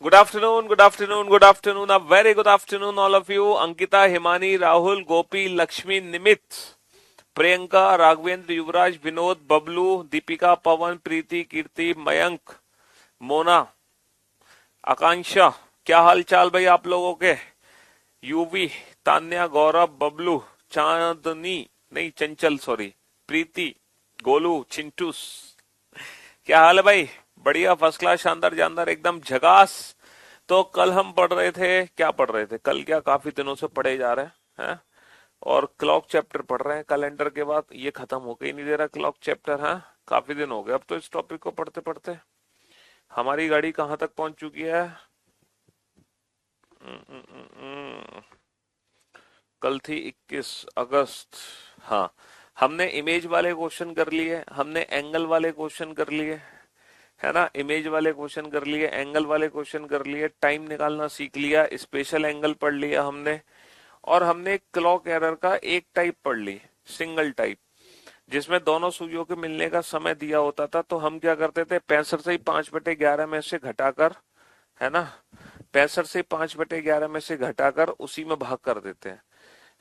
Good afternoon, good afternoon, good afternoon, a very good afternoon all of you. Ankita, Himani, Rahul, Gopi, Lakshmi, Nimit, Priyanka, Raghavendra, Yuvraj, Vinod, Babloo, Deepika, Pawan, Preeti, Kirti, Mayank, Mona, Akanksha, क्या हाल चाल भाई आप लोगों के? यूवी, तान्या, गौरव, बबलू, चांदनी, नहीं चंचल, सॉरी, प्रीति, गोलू, चिंटूस, क्या हाल है भाई? बढ़िया, फर्स्ट क्लास, शानदार जानदार, एकदम झकास। तो कल हम पढ़ रहे थे, क्या पढ़ रहे थे कल? क्या काफी दिनों से पढ़े जा रहे हैं? और क्लॉक चैप्टर पढ़ रहे हैं। कैलेंडर के बाद ये खत्म होके ही नहीं दे रहा क्लॉक चैप्टर। है, काफी दिन हो गए अब तो इस टॉपिक को पढ़ते पढ़ते। हमारी गाड़ी कहाँ तक पहुंच चुकी है? कल थी 21 अगस्त। हाँ, हमने इमेज वाले क्वेश्चन कर लिए, हमने एंगल वाले क्वेश्चन कर लिए, है ना? इमेज वाले क्वेश्चन कर लिए, एंगल वाले क्वेश्चन कर लिए, टाइम निकालना सीख लिया, स्पेशल एंगल पढ़ लिया हमने। और हमने क्लॉक एरर का एक टाइप पढ़ ली, सिंगल टाइप, जिसमें दोनों सुइयों के मिलने का समय दिया होता था। तो हम क्या करते थे, 65 से 5/11 में से घटाकर, है ना, 65 से 5/11 में से घटाकर उसी में भाग कर देते हैं,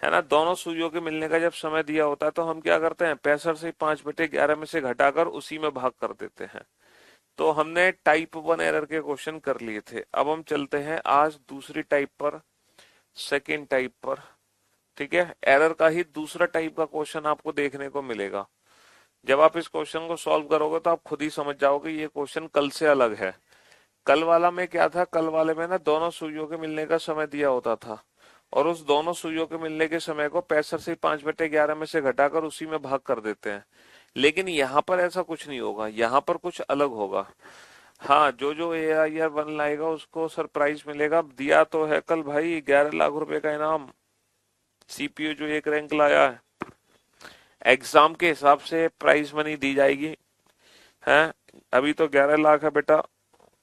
है ना। दोनों सुइयों के मिलने का जब समय दिया होता है तो हम क्या करते हैं, 65 से 5/11 में से घटाकर उसी में भाग कर देते हैं। तो हमने टाइप 1 एरर के क्वेश्चन कर लिए थे। अब हम चलते हैं आज दूसरी टाइप पर, सेकेंड टाइप पर। ठीक है, एरर का ही दूसरा टाइप का क्वेश्चन आपको देखने को मिलेगा। जब आप इस क्वेश्चन को सॉल्व करोगे तो आप खुद ही समझ जाओगे ये क्वेश्चन कल से अलग है। कल वाला में क्या था, कल वाले में ना दोनों सुइयों के मिलने का समय दिया होता था, और उस दोनों सुइयों के मिलने के समय को 65 से 5/11 में से घटाकर उसी में भाग कर देते हैं। लेकिन यहाँ पर ऐसा कुछ नहीं होगा, यहाँ पर कुछ अलग होगा। हाँ, जो जो AIR 1 लाएगा उसको सरप्राइज मिलेगा। दिया तो है कल भाई 11 लाख रुपए का इनाम, CPU जो एक रैंक लाया है। एग्जाम के हिसाब से प्राइज मनी दी जाएगी, है। अभी तो 11 लाख है बेटा,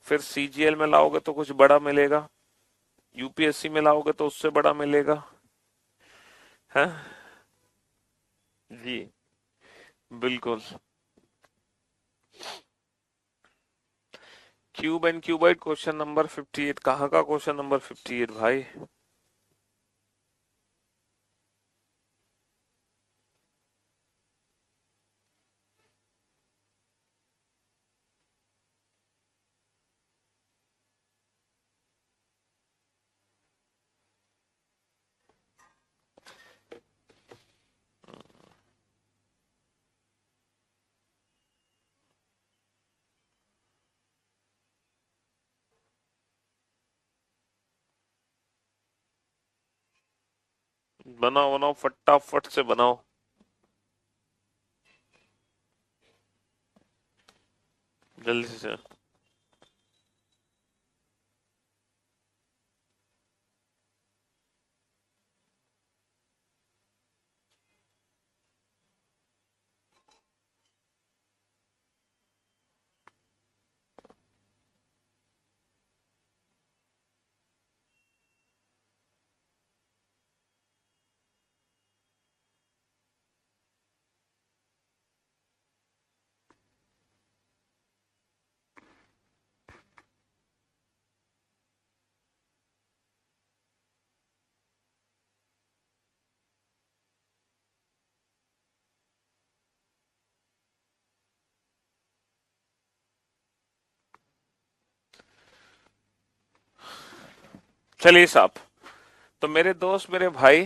फिर CGL में लाओगे तो कुछ बड़ा मिलेगा, UPSC में लाओगे तो उससे बड़ा मिलेगा, है। जी, बिल्कुल। Cube and cuboid question number 58। कहाँ का क्वेश्चन नंबर 58 भाई? बनाओ बनाओ, फटाफट से बनाओ। जल्दी से। चलिए साहब, तो मेरे दोस्त, मेरे भाई,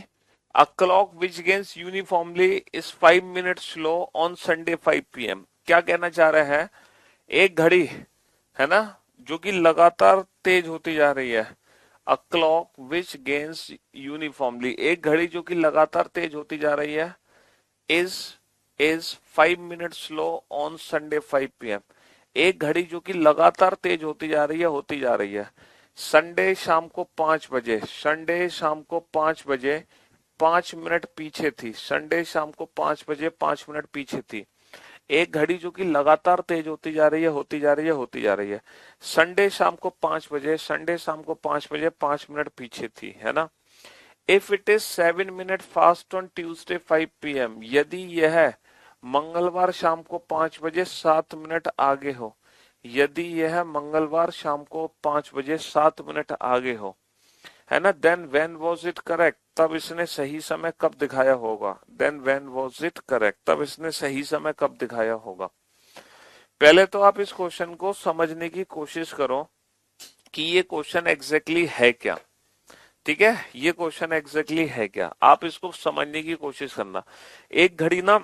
a clock which gains uniformly is 5 minute slow on Sunday 5 PM। क्या कहना चाह रहा है? एक घड़ी, है ना, जो कि लगातार तेज होती जा रही है। A clock which gains uniformly, एक घड़ी जो कि लगातार तेज होती जा रही है, is is 5 minute slow on Sunday 5 PM। एक घड़ी जो कि लगातार तेज होती जा रही है। संडे शाम को 5 बजे, संडे शाम को 5 बजे 5 मिनट पीछे थी। संडे शाम को 5 बजे 5 मिनट पीछे थी। एक घड़ी जो कि लगातार तेज होती जा रही है, होती जा रही है, होती जा रही है। संडे शाम को 5 बजे, संडे शाम को 5 बजे 5 मिनट पीछे थी, है ना। If it is 7 minute fast on Tuesday 5 PM, यदि यह मंगलवार शाम को 5 बजे 7 मिनट आगे हो, यदि यह मंगलवार शाम को 5 बजे 7 मिनट आगे हो, है ना, then when was it correct, तब इसने सही समय कब दिखाया होगा। Then when was it correct, तब इसने सही समय कब दिखाया होगा। पहले तो आप इस क्वेश्चन को समझने की कोशिश करो कि ये क्वेश्चन एग्जैक्टली है क्या। ठीक है, ये क्वेश्चन एग्जैक्टली है क्या, आप इसको समझने की कोशिश करना। एक घड़ी ना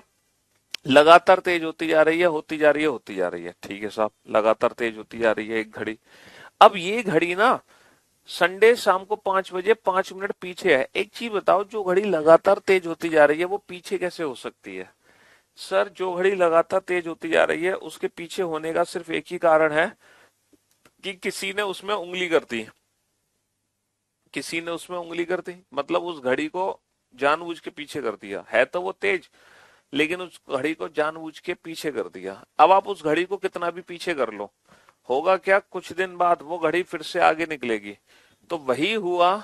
लगातार तेज होती जा रही है, होती जा रही है, होती जा रही है, ठीक है साहब, लगातार तेज होती जा रही है एक घड़ी। अब ये घड़ी ना संडे शाम को 5 बजे 5 मिनट पीछे है। एक चीज बताओ, जो घड़ी लगातार तेज होती जा रही है वो पीछे कैसे हो सकती है। सर, जो घड़ी लगातार तेज होती जा रही है उसके पीछे होने का सिर्फ एक ही कारण है कि किसी ने उसमें उंगली कर दी। किसी ने उसमें उंगली कर दी मतलब उस घड़ी को जानबूझ के पीछे कर दिया। है तो वो तेज, लेकिन उस घड़ी को जानबूझ के पीछे कर दिया। अब आप उस घड़ी को कितना भी पीछे कर लो, होगा क्या, कुछ दिन बाद वो घड़ी फिर से आगे निकलेगी। तो वही हुआ,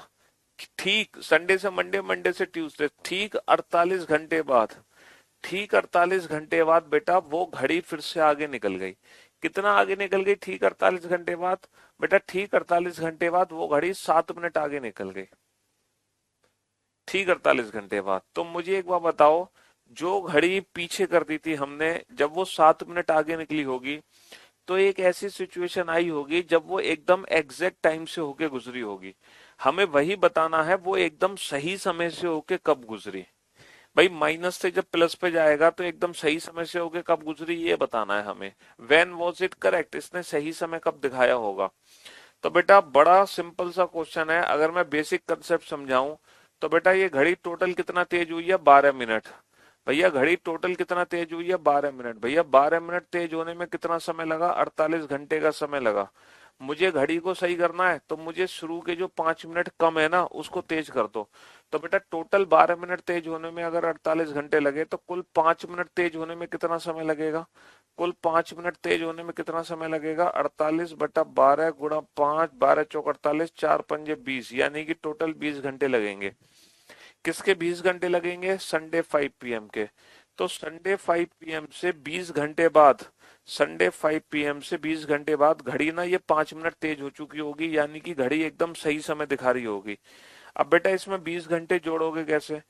ठीक संडे से मंडे, मंडे से ट्यूसडे, ठीक 48 घंटे बाद, ठीक 48 घंटे बाद बेटा वो घड़ी फिर से आगे निकल गई। कितना आगे निकल गई ठीक 48 घंटे बाद। बेटा ठीक 48 घंटे बाद वो घड़ी 7 मिनट आगे निकल गई। ठीक 48 घंटे बाद। तो मुझे एक बात बताओ, जो घड़ी पीछे कर दी थी हमने, जब वो 7 मिनट आगे निकली होगी तो एक ऐसी सिचुएशन आई होगी जब वो एकदम एग्जैक्ट टाइम से होके गुजरी होगी। हमें वही बताना है वो एकदम सही समय से होके कब गुजरी। भाई माइनस से जब प्लस पे जाएगा तो एकदम सही समय से होके कब गुजरी ये बताना है हमें। व्हेन वाज इट करेक्ट, इसने सही समय कब दिखाया होगा। तो बेटा बड़ा सिंपल सा क्वेश्चन है, अगर मैं बेसिक कंसेप्ट समझाऊं तो बेटा ये घड़ी टोटल कितना तेज हुई है, 12 मिनट। भैया घड़ी टोटल कितना तेज हुई है, 12 मिनट। भैया 12 मिनट तेज होने में कितना समय लगा, 48 घंटे का समय लगा। मुझे घड़ी को सही करना है तो मुझे शुरू के जो 5 मिनट कम है ना उसको तेज कर दो। तो बेटा टोटल 12 मिनट तेज होने में अगर 48 घंटे लगे तो कुल 5 मिनट तेज होने में कितना समय लगेगा। कुल 5 मिनट तेज होने में कितना समय लगेगा, 48/12 गुणा 5, 12 चौक 48, 4 पंजे 20, यानी कि टोटल 20 घंटे लगेंगे। किसके 20 घंटे लगेंगे, संडे 5 PM के। तो संडे 5 PM से 20 घंटे बाद, संडे 5 PM से 20 घंटे बाद घड़ी ना ये 5 मिनट तेज हो चुकी होगी, यानी कि घड़ी एकदम सही समय दिखा रही होगी। अब बेटा इसमें 20 घंटे जोड़ोगे कैसे।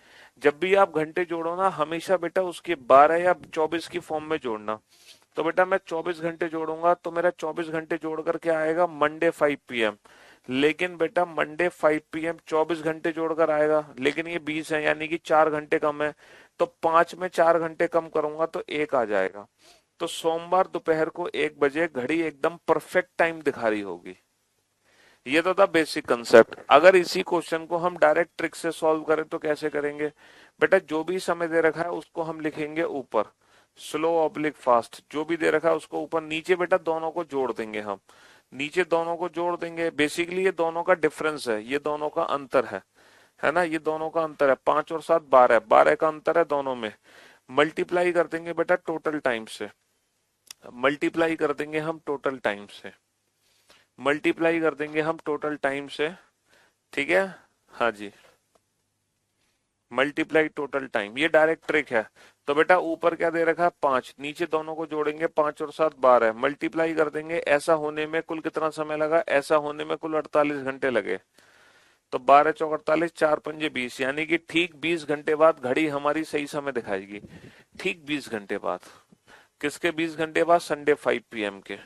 जब भी आप घंटे जोड़ो ना हमेशा बेटा उसके 12 या 24 की फॉर्म में जोड़ना। तो बेटा मैं 24 घंटे जोड़ूंगा तो मेरा 24 घंटे जोड़कर क्या आएगा, मंडे 5 PM। लेकिन बेटा मंडे 5 PM 24 घंटे जोड़कर आएगा, लेकिन ये 20 है यानी कि 4 घंटे कम है। तो 5 में 4 घंटे कम करूंगा तो 1 आ जाएगा। तो सोमवार दोपहर को 1 बजे घड़ी एकदम परफेक्ट टाइम दिखा रही होगी। ये तो था बेसिक कंसेप्ट। अगर इसी क्वेश्चन को हम डायरेक्ट ट्रिक से सॉल्व करें तो कैसे करेंगे। बेटा जो भी समय दे रखा है उसको हम लिखेंगे ऊपर, स्लो ऑब्लिक फास्ट, जो भी दे रखा है उसको ऊपर, नीचे बेटा दोनों को जोड़ देंगे हम। नीचे दोनों को जोड़ देंगे, बेसिकली ये दोनों का डिफरेंस है, ये दोनों का अंतर है ना, ये दोनों का अंतर है। 5 और 7 12, 12 का अंतर है दोनों में। मल्टीप्लाई कर देंगे बेटा टोटल टाइम से, मल्टीप्लाई कर देंगे हम टोटल टाइम से, मल्टीप्लाई कर देंगे हम टोटल टाइम से। ठीक है, हाँ जी, मल्टीप्लाई टोटल टाइम, ये डायरेक्ट ट्रिक है। तो बेटा ऊपर क्या दे रखा है 5, नीचे दोनों को जोड़ेंगे 5 और 7 12, मल्टीप्लाई कर देंगे, ऐसा होने में कुल कितना समय लगा, ऐसा होने में कुल 48 घंटे लगे। तो 12 चौक 48, 4 पंजे 20, यानी कि ठीक 20 घंटे बाद घड़ी हमारी सही समय दिखाएगी। ठीक 20 घंटे बाद, किसके 20 घंटे बाद, संडे 5 PM के।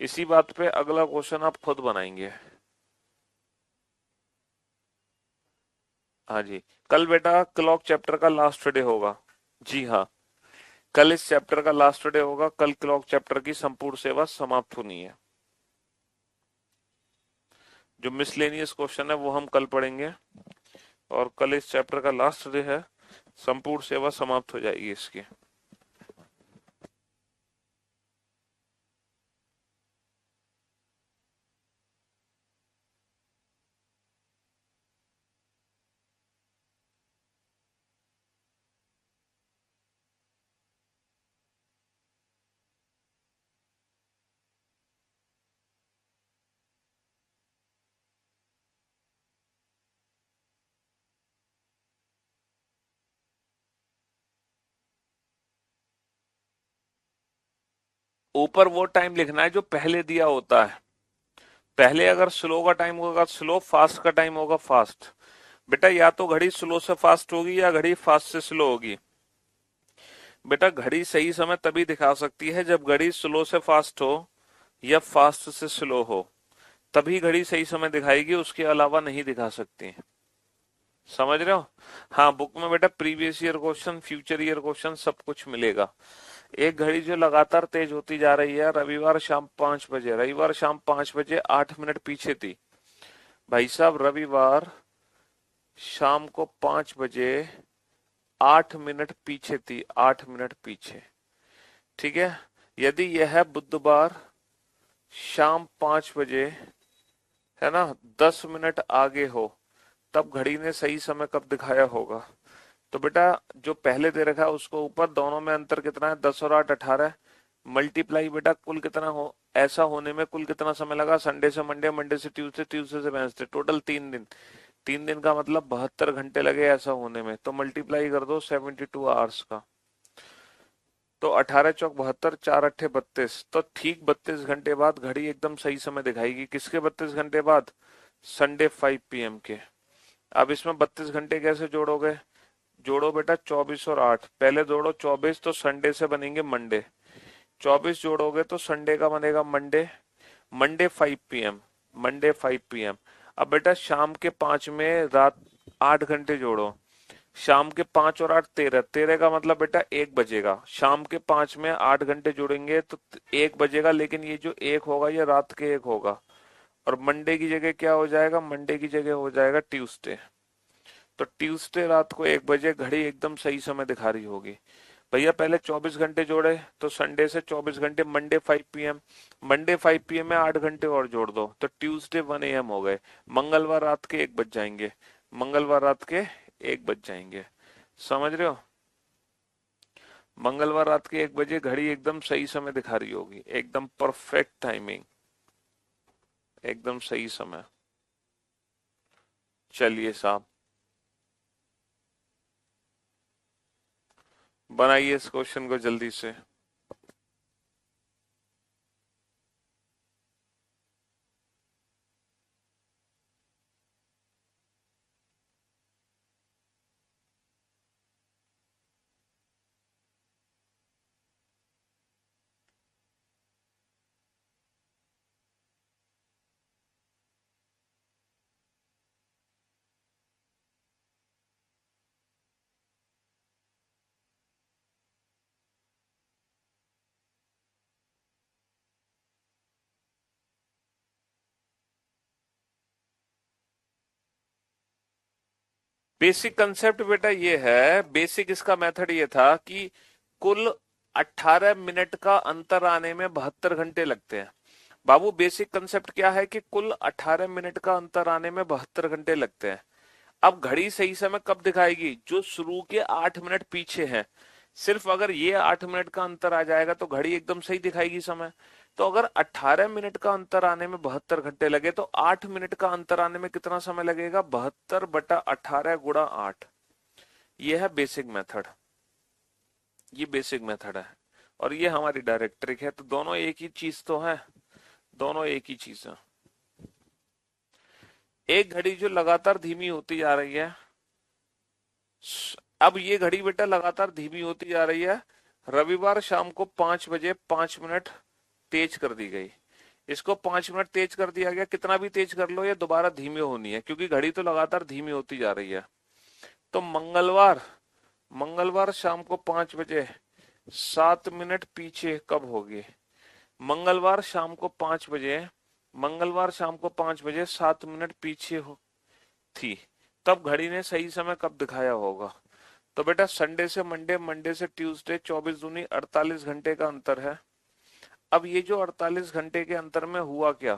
इसी बात पे अगला क्वेश्चन आप खुद बनाएंगे। हाँ जी, कल बेटा क्लॉक चैप्टर का लास्ट डे होगा। जी हाँ, कल इस चैप्टर का लास्ट डे होगा, कल क्लॉक चैप्टर की संपूर्ण सेवा समाप्त होनी है। जो मिसलेनियस क्वेश्चन है वो हम कल पढ़ेंगे, और कल इस चैप्टर का लास्ट डे है, संपूर्ण सेवा समाप्त हो जाएगी इसकी। ऊपर वो टाइम लिखना है जो पहले दिया होता है। पहले अगर स्लो का टाइम होगा स्लो, फास्ट का टाइम होगा फास्ट। बेटा या तो घड़ी स्लो से फास्ट होगी या घड़ी फास्ट से स्लो होगी। बेटा घड़ी सही समय तभी दिखा सकती है जब घड़ी स्लो से फास्ट हो या फास्ट से स्लो हो, तभी घड़ी सही समय दिखाएगी, उसके अलावा नहीं दिखा सकती। समझ रहे हो? हाँ, बुक में बेटा previous year question, future year question सब कुछ मिलेगा। एक घड़ी जो लगातार तेज होती जा रही है, रविवार शाम 5 बजे, रविवार शाम 5 बजे 8 मिनट पीछे थी। भाई साहब रविवार शाम को 5 बजे 8 मिनट पीछे थी, 8 मिनट पीछे। ठीक है। यदि यह है बुधवार शाम 5 बजे, है ना, 10 मिनट आगे हो, तब घड़ी ने सही समय कब दिखाया होगा? तो बेटा जो पहले दे रखा है उसको ऊपर, दोनों में अंतर कितना है? 10 और 8 18, मल्टीप्लाई बेटा कुल कितना हो, ऐसा होने में कुल कितना समय लगा? संडे से मंडे, मंडे से ट्यूसडे, ट्यूसडे से वेडनेसडे, टोटल 3 दिन। 3 दिन का मतलब 72 घंटे लगे ऐसा होने में, तो मल्टीप्लाई कर दो 72 आवर्स का। तो 18 चौक 72, 4 अट्ठे 32, तो ठीक 32 घंटे बाद घड़ी एकदम सही समय दिखाएगी। किसके 32 घंटे बाद? संडे 5 PM के। अब इसमें 32 घंटे कैसे जोड़ोगे? जोड़ो बेटा 24 और 8, पहले जोड़ो 24 तो संडे से बनेंगे मंडे, 24 जोड़ोगे तो संडे का बनेगा Monday, Monday 5 PM, Monday 5 PM। अब बेटा शाम के 5 में रात 8 घंटे जोड़ो, शाम के 5 और 8 13, 13 का मतलब बेटा 1 बजेगा। शाम के 5 में 8 घंटे जुड़ेंगे तो 1 बजेगा, लेकिन ये जो 1 होगा ये रात के 1 होगा, और मंडे की जगह क्या हो जाएगा? मंडे की जगह हो जाएगा ट्यूसडे। तो ट्यूसडे रात को 1 बजे घड़ी एकदम सही समय दिखा रही होगी। भैया पहले 24 घंटे जोड़े तो संडे से 24 घंटे, मंडे 5 PM, मंडे 5 PM में 8 घंटे और जोड़ दो तो ट्यूसडे 1 AM हो गए। मंगलवार रात के 1 बज जाएंगे, मंगलवार रात के 1 बज जाएंगे। समझ रहे हो? मंगलवार रात के 1 बजे घड़ी एकदम सही समय दिखा रही होगी, एकदम परफेक्ट टाइमिंग, एकदम सही समय। चलिए साहब, बनाइए इस क्वेश्चन को जल्दी से। बेसिक कंसेप्ट बेटा ये है, बेसिक इसका मेथड ये था कि कुल 18 मिनट का अंतर आने में 72 घंटे लगते हैं। बाबू बेसिक कंसेप्ट क्या है कि कुल 18 मिनट का अंतर आने में 72 घंटे लगते हैं। अब घड़ी सही समय कब दिखाएगी? जो शुरू के 8 मिनट पीछे है। सिर्फ अगर ये 8 मिनट का अंतर आ जाएगा तो घड़ी एकदम सही दिखाएगी समय। तो अगर 18 मिनट का अंतर आने में 72 घंटे लगे तो 8 मिनट का अंतर आने में कितना समय लगेगा? 72/18 × 8। ये है बेसिक मेथड, ये बेसिक मेथड है, और ये हमारी डायरेक्ट ट्रिक है। तो दोनों एक ही चीज तो है, दोनों एक ही चीज है। एक घड़ी जो लगातार धीमी होती जा रही है, अब ये घड़ी बेटा लगातार धीमी होती जा रही है, रविवार शाम को 5 बजे 5 मिनट तेज कर दी गई। इसको 5 मिनट तेज कर दिया गया, कितना भी तेज कर लो ये दोबारा धीमी होनी है, क्योंकि घड़ी तो लगातार धीमी होती जा रही है। तो मंगलवार, मंगलवार शाम को 5 बजे 7 मिनट पीछे कब होगी? मंगलवार शाम को 5 बजे, मंगलवार शाम को 5 बजे 7 मिनट पीछे हो थी, तब घड़ी ने सही समय कब दिखाया होगा? तो बेटा संडे से मंडे, मंडे से ट्यूसडे, 24 दूनी 48 घंटे का अंतर है। अब ये जो 48 घंटे के अंतर में हुआ क्या,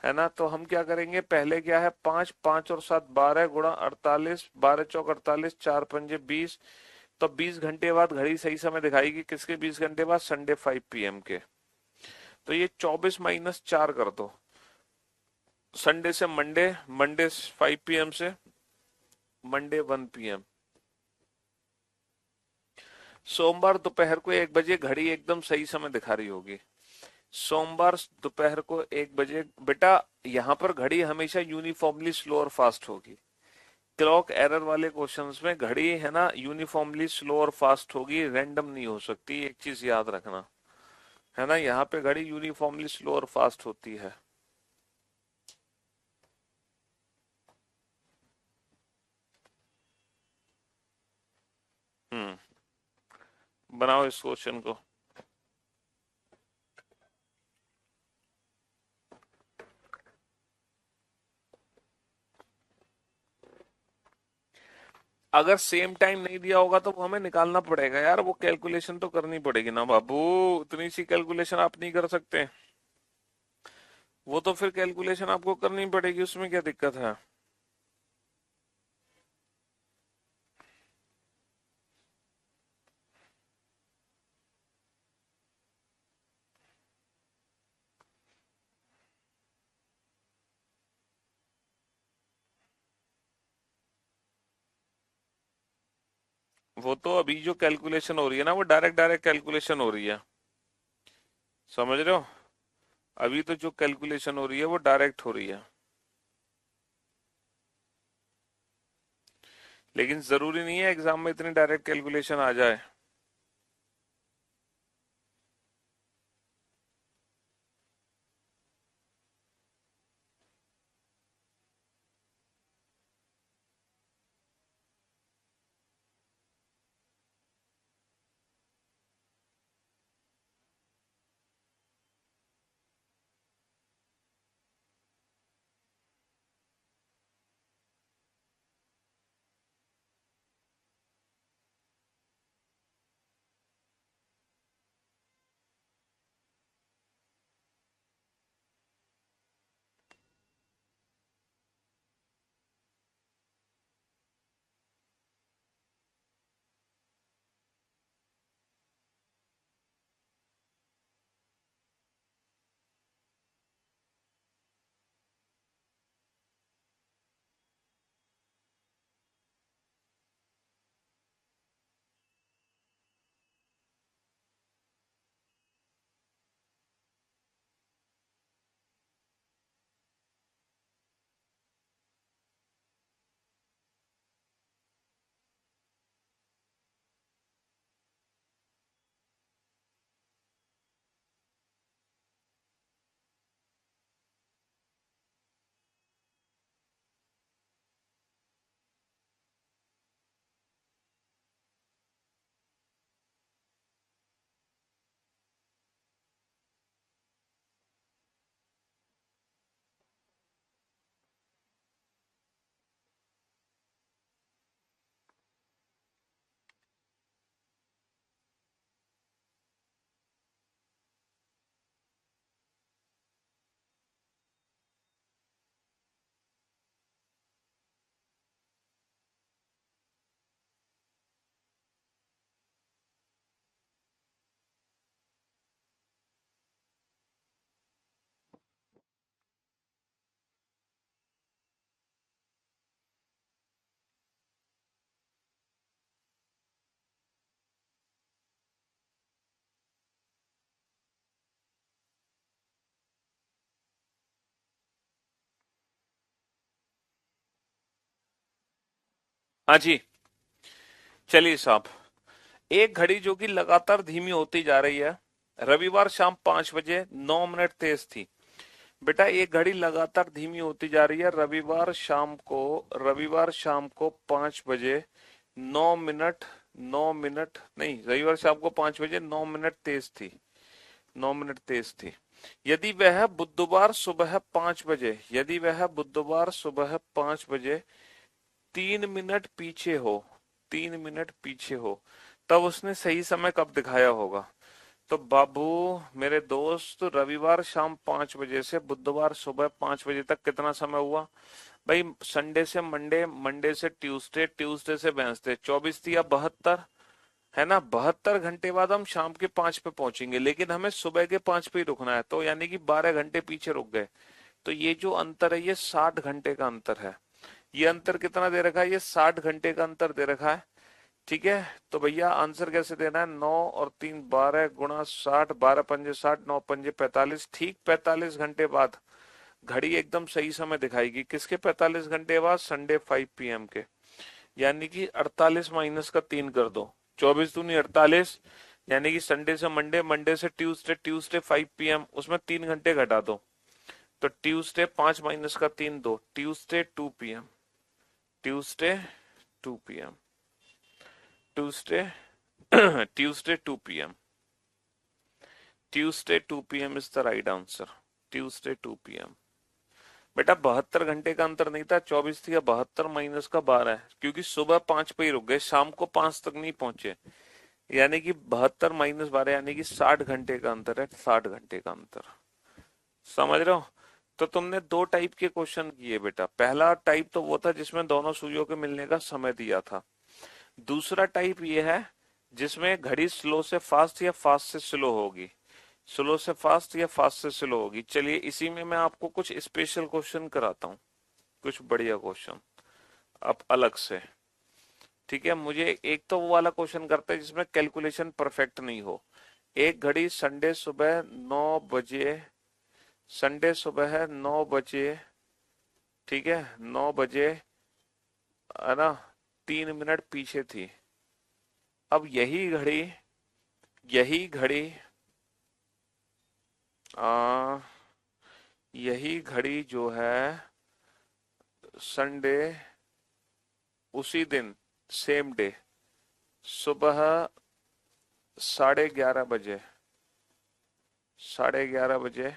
है ना, तो हम क्या करेंगे? पहले क्या है? 5, 5 और 7 12 गुणा 48, 12 चौक 48, 4 पंजे 20, तो 20 घंटे बाद घड़ी सही समय दिखाएगी। किसके 20 घंटे बाद? संडे 5 PM के। तो ये 24 - 4 कर दो, संडे से मंडे, मंडे 5 PM से मंडे 1 PM। सोमवार दोपहर को 1 बजे घड़ी एकदम सही समय दिखा रही होगी। सोमवार दोपहर को 1 बजे, बेटा यहाँ पर घड़ी हमेशा यूनिफॉर्मली स्लो और फास्ट होगी। क्लॉक एरर वाले क्वेश्चंस में घड़ी है ना यूनिफॉर्मली स्लो और फास्ट होगी, रैंडम नहीं हो सकती, एक चीज याद रखना, है ना। यहाँ पे घड़ी यूनिफॉर्मली स्लो और फास्ट होती है। बनाओ इस क्वेश्चन को। अगर सेम टाइम नहीं दिया होगा तो वो हमें निकालना पड़ेगा यार, वो कैलकुलेशन तो करनी पड़ेगी ना बाबू। उतनी सी कैलकुलेशन आप नहीं कर सकते, वो तो फिर कैलकुलेशन आपको करनी पड़ेगी, उसमें क्या दिक्कत है। वो तो अभी जो कैलकुलेशन हो रही है ना, वो डायरेक्ट डायरेक्ट कैलकुलेशन हो रही है, समझ रहे हो। अभी तो जो कैलकुलेशन हो रही है वो डायरेक्ट हो रही है, लेकिन जरूरी नहीं है एग्जाम में इतनी डायरेक्ट कैलकुलेशन आ जाए। हाँ जी, चलिए साहब। एक घड़ी जो कि लगातार धीमी होती जा रही है, रविवार शाम 5 बजे 9 मिनट तेज थी। बेटा ये घड़ी लगातार धीमी होती जा रही है, रविवार शाम को 5 बजे 9 मिनट, 9 मिनट नहीं, रविवार शाम को 5 बजे 9 मिनट तेज थी, 9 मिनट तेज थी। यदि वह बुधवार सुबह 5 बजे 3 मिनट पीछे हो, 3 मिनट पीछे हो, तब उसने सही समय कब दिखाया होगा। तो बाबू मेरे दोस्त, रविवार शाम 5 बजे से बुधवार सुबह 5 बजे तक कितना समय हुआ भाई। संडे से मंडे, मंडे से ट्यूसडे, ट्यूसडे से वेंसडे, 24 या 72, है ना। 72 घंटे बाद हम शाम के 5 पे पहुंचेंगे, लेकिन हमें सुबह के 5 पे ही रुकना है, तो यानी कि 12 घंटे पीछे रुक गए। तो ये जो अंतर है ये 60 घंटे का अंतर है। ये अंतर कितना दे रखा है, ये 60 घंटे का अंतर दे रखा है। ठीक है, तो भैया आंसर कैसे देना है? 9 और 3 12 गुणा 60, 12 पंजे 60, 9 पंजे 45, ठीक 45 घंटे बाद घड़ी एकदम सही समय दिखाएगी। किसके 45 घंटे बाद? संडे 5 PM के। यानी कि 48 माइनस का 3 कर दो, 24 दूनी 48। यानी कि संडे से मंडे, मंडे से ट्यूसडे, ट्यूसडे 5 PM, उसमें 3 घंटे घटा दो। तो ट्यूसडे 5 माइनस का 3 2, Tuesday 2 PM, Tuesday 2 PM, Tuesday Tuesday 2 PM, Tuesday 2 PM is the right answer. Tuesday 2 PM। बेटा 72 घंटे का अंतर नहीं था, 24 थी या 72 माइनस का 12 है, क्योंकि सुबह 5 पे ही रुक गए, शाम को 5 तक नहीं पहुंचे। यानी कि 72 - 12 यानी कि 60 घंटे का अंतर है, 60 घंटे का अंतर। समझ रहे हो? तो तुमने दो टाइप के क्वेश्चन किए बेटा। पहला टाइप तो वो था जिसमें दोनों सुइयों के मिलने का समय दिया था। दूसरा टाइप ये है जिसमें घड़ी स्लो से फास्ट या फास्ट से स्लो होगी, स्लो से फास्ट या फास्ट से स्लो होगी। चलिए इसी में मैं आपको कुछ स्पेशल क्वेश्चन कराता हूँ, कुछ बढ़िया क्वेश्चन अब अलग से। ठीक है, मुझे एक तो वो वाला क्वेश्चन करते हैं जिसमें कैलकुलेशन परफेक्ट नहीं हो। एक घड़ी संडे सुबह 9 बजे, संडे सुबह है 9 बजे, ठीक है 9 बजे, है ना, 3 मिनट पीछे थी। अब यही घड़ी आ, यही घड़ी जो है संडे, उसी दिन, सेम डे, सुबह 11:30 बजे, 11:30 बजे,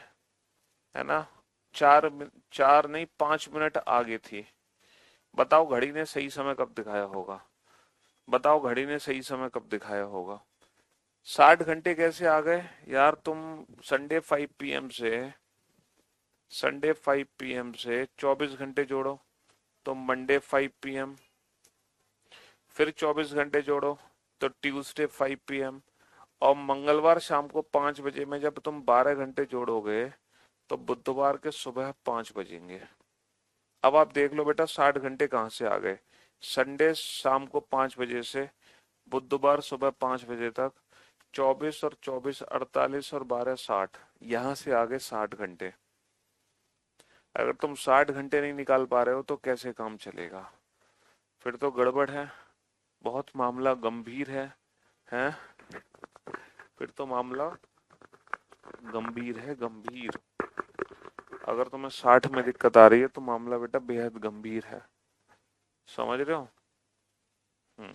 है ना, 4 नहीं 5 मिनट आगे थी। बताओ घड़ी ने सही समय कब दिखाया होगा? बताओ घड़ी ने सही समय कब दिखाया होगा? 60 घंटे कैसे आ गए यार तुम? संडे 5 PM से, संडे 5 PM से 24 घंटे जोड़ो तो मंडे 5 PM, फिर 24 घंटे जोड़ो तो ट्यूसडे 5 PM, और मंगलवार शाम को 5 बजे में जब तुम 12 घंटे जोड़ोगे तो बुधवार के सुबह 5 बजेंगे। अब आप देख लो बेटा 60 घंटे कहाँ से आ गए? संडे शाम को 5 बजे से बुधवार सुबह 5 बजे तक, 24 और 24 48 और 12 60, यहाँ से आ गए 60 घंटे। अगर तुम 60 घंटे नहीं निकाल पा रहे हो तो कैसे काम चलेगा? फिर तो गड़बड़ है, बहुत मामला गंभीर है, हैं? फिर तो मामला गंभीर है, गंभीर। अगर तुम्हें 60 में दिक्कत आ रही है तो मामला बेटा बेहद गंभीर है। समझ रहे हो? हम्म।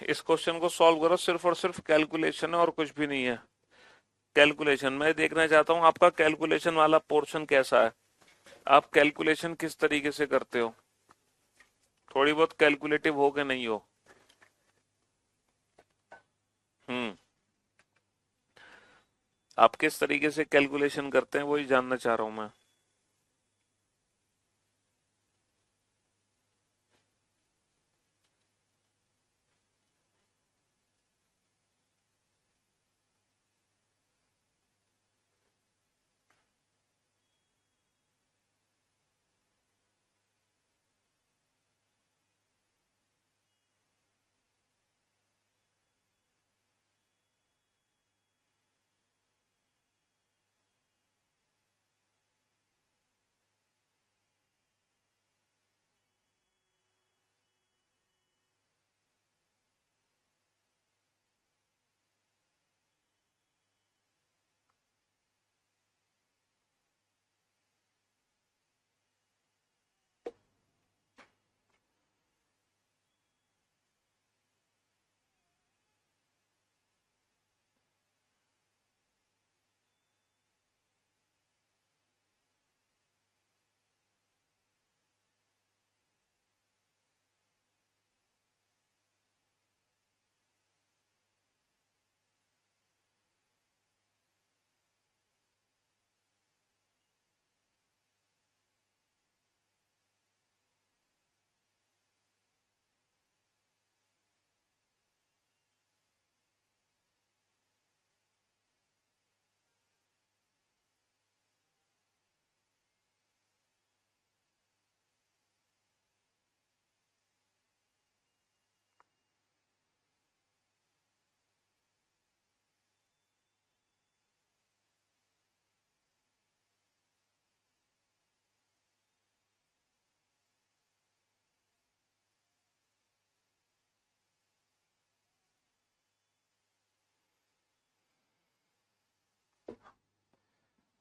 इस क्वेश्चन को सॉल्व करो, सिर्फ और सिर्फ कैलकुलेशन है और कुछ भी नहीं है। कैलकुलेशन मैं देखना चाहता हूँ आपका कैलकुलेशन वाला पोर्शन कैसा है, आप कैलकुलेशन किस तरीके से करते हो, थोड़ी बहुत कैलकुलेटिव हो के नहीं हो। हम्म। आप किस तरीके से कैलकुलेशन करते हैं वही जानना चाह रहा हूं मैं।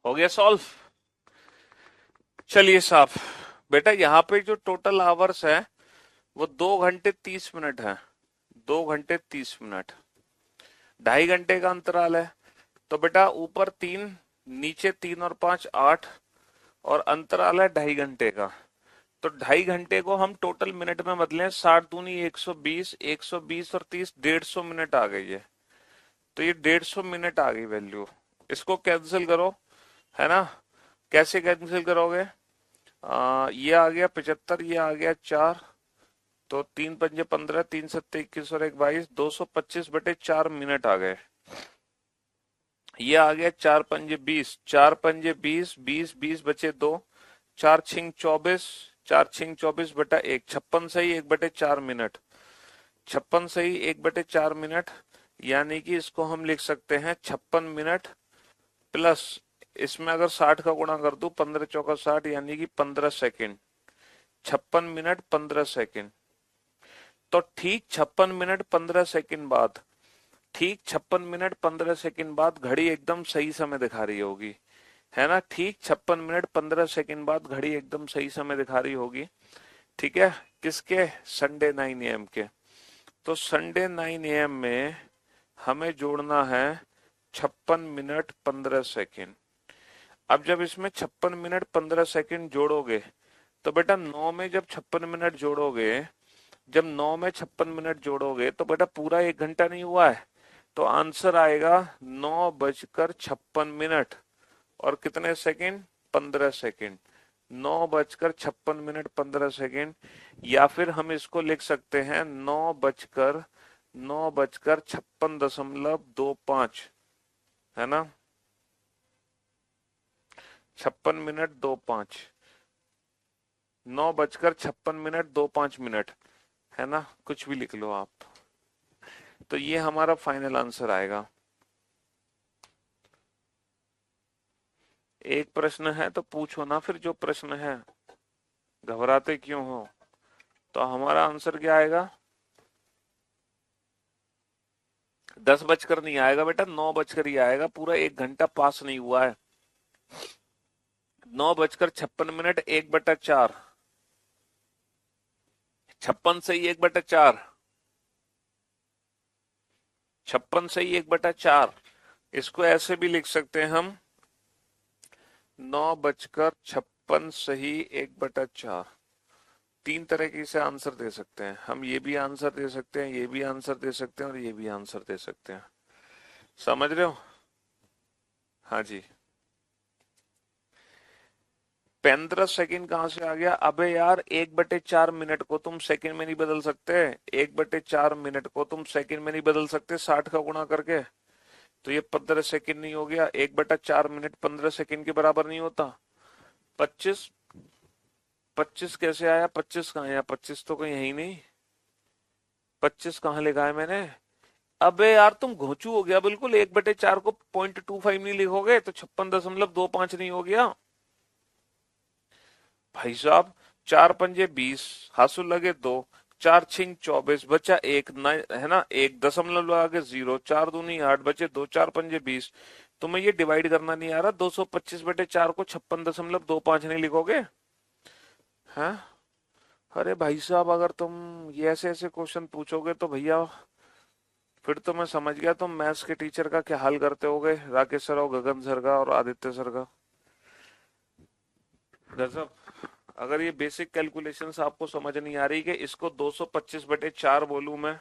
हो गया सॉल्व। चलिए साहब, बेटा यहाँ पे जो टोटल आवर्स है वो 2 घंटे 30 मिनट है। 2 घंटे 30 मिनट, 2.5 घंटे का अंतराल है। तो बेटा ऊपर 3, नीचे 3 और 5 8, और अंतराल है 2.5 घंटे का। तो 2.5 घंटे को हम टोटल मिनट में बदलें, 60 दूनी 120, 120 और 30, 150 मिनट आ गई है। तो ये 150 मिनट आ गई वैल्यू। इसको कैंसिल करो, है ना। कैसे कैंसिल करोगे? ये आ गया 75, ये आ गया 4, तो 3 पंजे 15, 3 सत्ते 21 और 1 22, 225/4 मिनट आ गए। ये आ गया 4 पंजे 20, 4 पंजे 20, 20 20 बचे 2, 4 छिंग 24, 4 छिंग 24/1, 56 सही 1/4 मिनट, 56 सही 1/4 मिनट। यानी कि इसको हम लिख सकते हैं 56 मिनट प्लस, इसमें अगर 60 का गुणा कर दूं, 15 चौका 60, यानी कि 15 सेकेंड। 56 minute 15 second. तो ठीक 56 मिनट 15 सेकेंड बाद, ठीक 56 मिनट 15 सेकेंड बाद घड़ी एकदम सही समय दिखा रही होगी, है ना। ठीक 56 मिनट 15 सेकेंड बाद घड़ी एकदम सही समय दिखा रही होगी। ठीक है, किसके? संडे 9 AM के। तो संडे 9 AM में हमें जोड़ना है 56 मिनट 15 सेकेंड। अब जब इसमें 56 मिनट 15 सेकेंड जोड़ोगे, तो बेटा 9 में जब 56 मिनट जोड़ोगे, जब 9 में 56 मिनट जोड़ोगे तो बेटा पूरा 1 घंटा नहीं हुआ है। तो आंसर आएगा 9 बजकर 56 मिनट और कितने सेकेंड? 15 सेकेंड। 9 बजकर 56 मिनट 15 सेकेंड। या फिर हम इसको लिख सकते हैं 9 बजकर 56.25, है ना। 56 मिनट 25, 9 बजकर 56 मिनट 25 मिनट, है ना। कुछ भी लिख लो आप। तो ये हमारा फाइनल आंसर आएगा। एक प्रश्न है तो पूछो ना फिर, जो प्रश्न है, घबराते क्यों हो। तो हमारा आंसर क्या आएगा? 10 बजकर नहीं आएगा बेटा, 9 बजकर ही आएगा। पूरा 1 घंटा पास नहीं हुआ है। 9 बजकर 56 मिनट 1/4, 56 सही 1/4, 56 सही 1/4। इसको ऐसे भी लिख सकते हैं हम, 9 बजकर 56 सही 1/4। तीन तरीके से आंसर दे सकते हैं हम। ये भी आंसर दे सकते हैं, ये भी आंसर दे सकते हैं, और ये भी आंसर दे सकते हैं। समझ रहे हो? हाँ जी। 15 सेकेंड कहां से आ गया? अबे यार 1/4 मिनट को तुम सेकंड में नहीं बदल सकते। 1/4 मिनट को तुम सेकंड में नहीं बदल सकते 60 का गुणा करके। तो ये 15 सेकेंड नहीं हो गया। 1/4 मिनट 15 सेकेंड के बराबर नहीं होता। 25, 25 कैसे आया? 25 कहाँ आया? 25 तो कहीं यही नहीं। 25 कहाँ लिखा है मैंने? अबे यार तुम घोंचू हो गया बिल्कुल। 1/4 को 0.25 नहीं लिखोगे तो 56.25 नहीं हो गया भाई साहब। 4 पंजे 20, हासु लगे 2, 4 छिंग 24, बचा 1, है ना। 1 दशमलव लगा के 0, 4 दूनी 8, बचे 2, 4 पंजे 20। तुम्हें ये डिवाइड करना नहीं आ रहा? 225/4 को 56.25 नहीं लिखोगे? हैं? अरे भाई साहब, अगर तुम ये ऐसे ऐसे क्वेश्चन पूछोगे तो भैया फिर तो मैं समझ गया तुम मैथ्स के टीचर का क्या हाल करते होगे, राकेश सर और गगन सर का और आदित्य सर का। गजब। अगर ये बेसिक कैलकुलेशंस आपको समझ नहीं आ रही कि इसको 225/4 बोलूं मैं,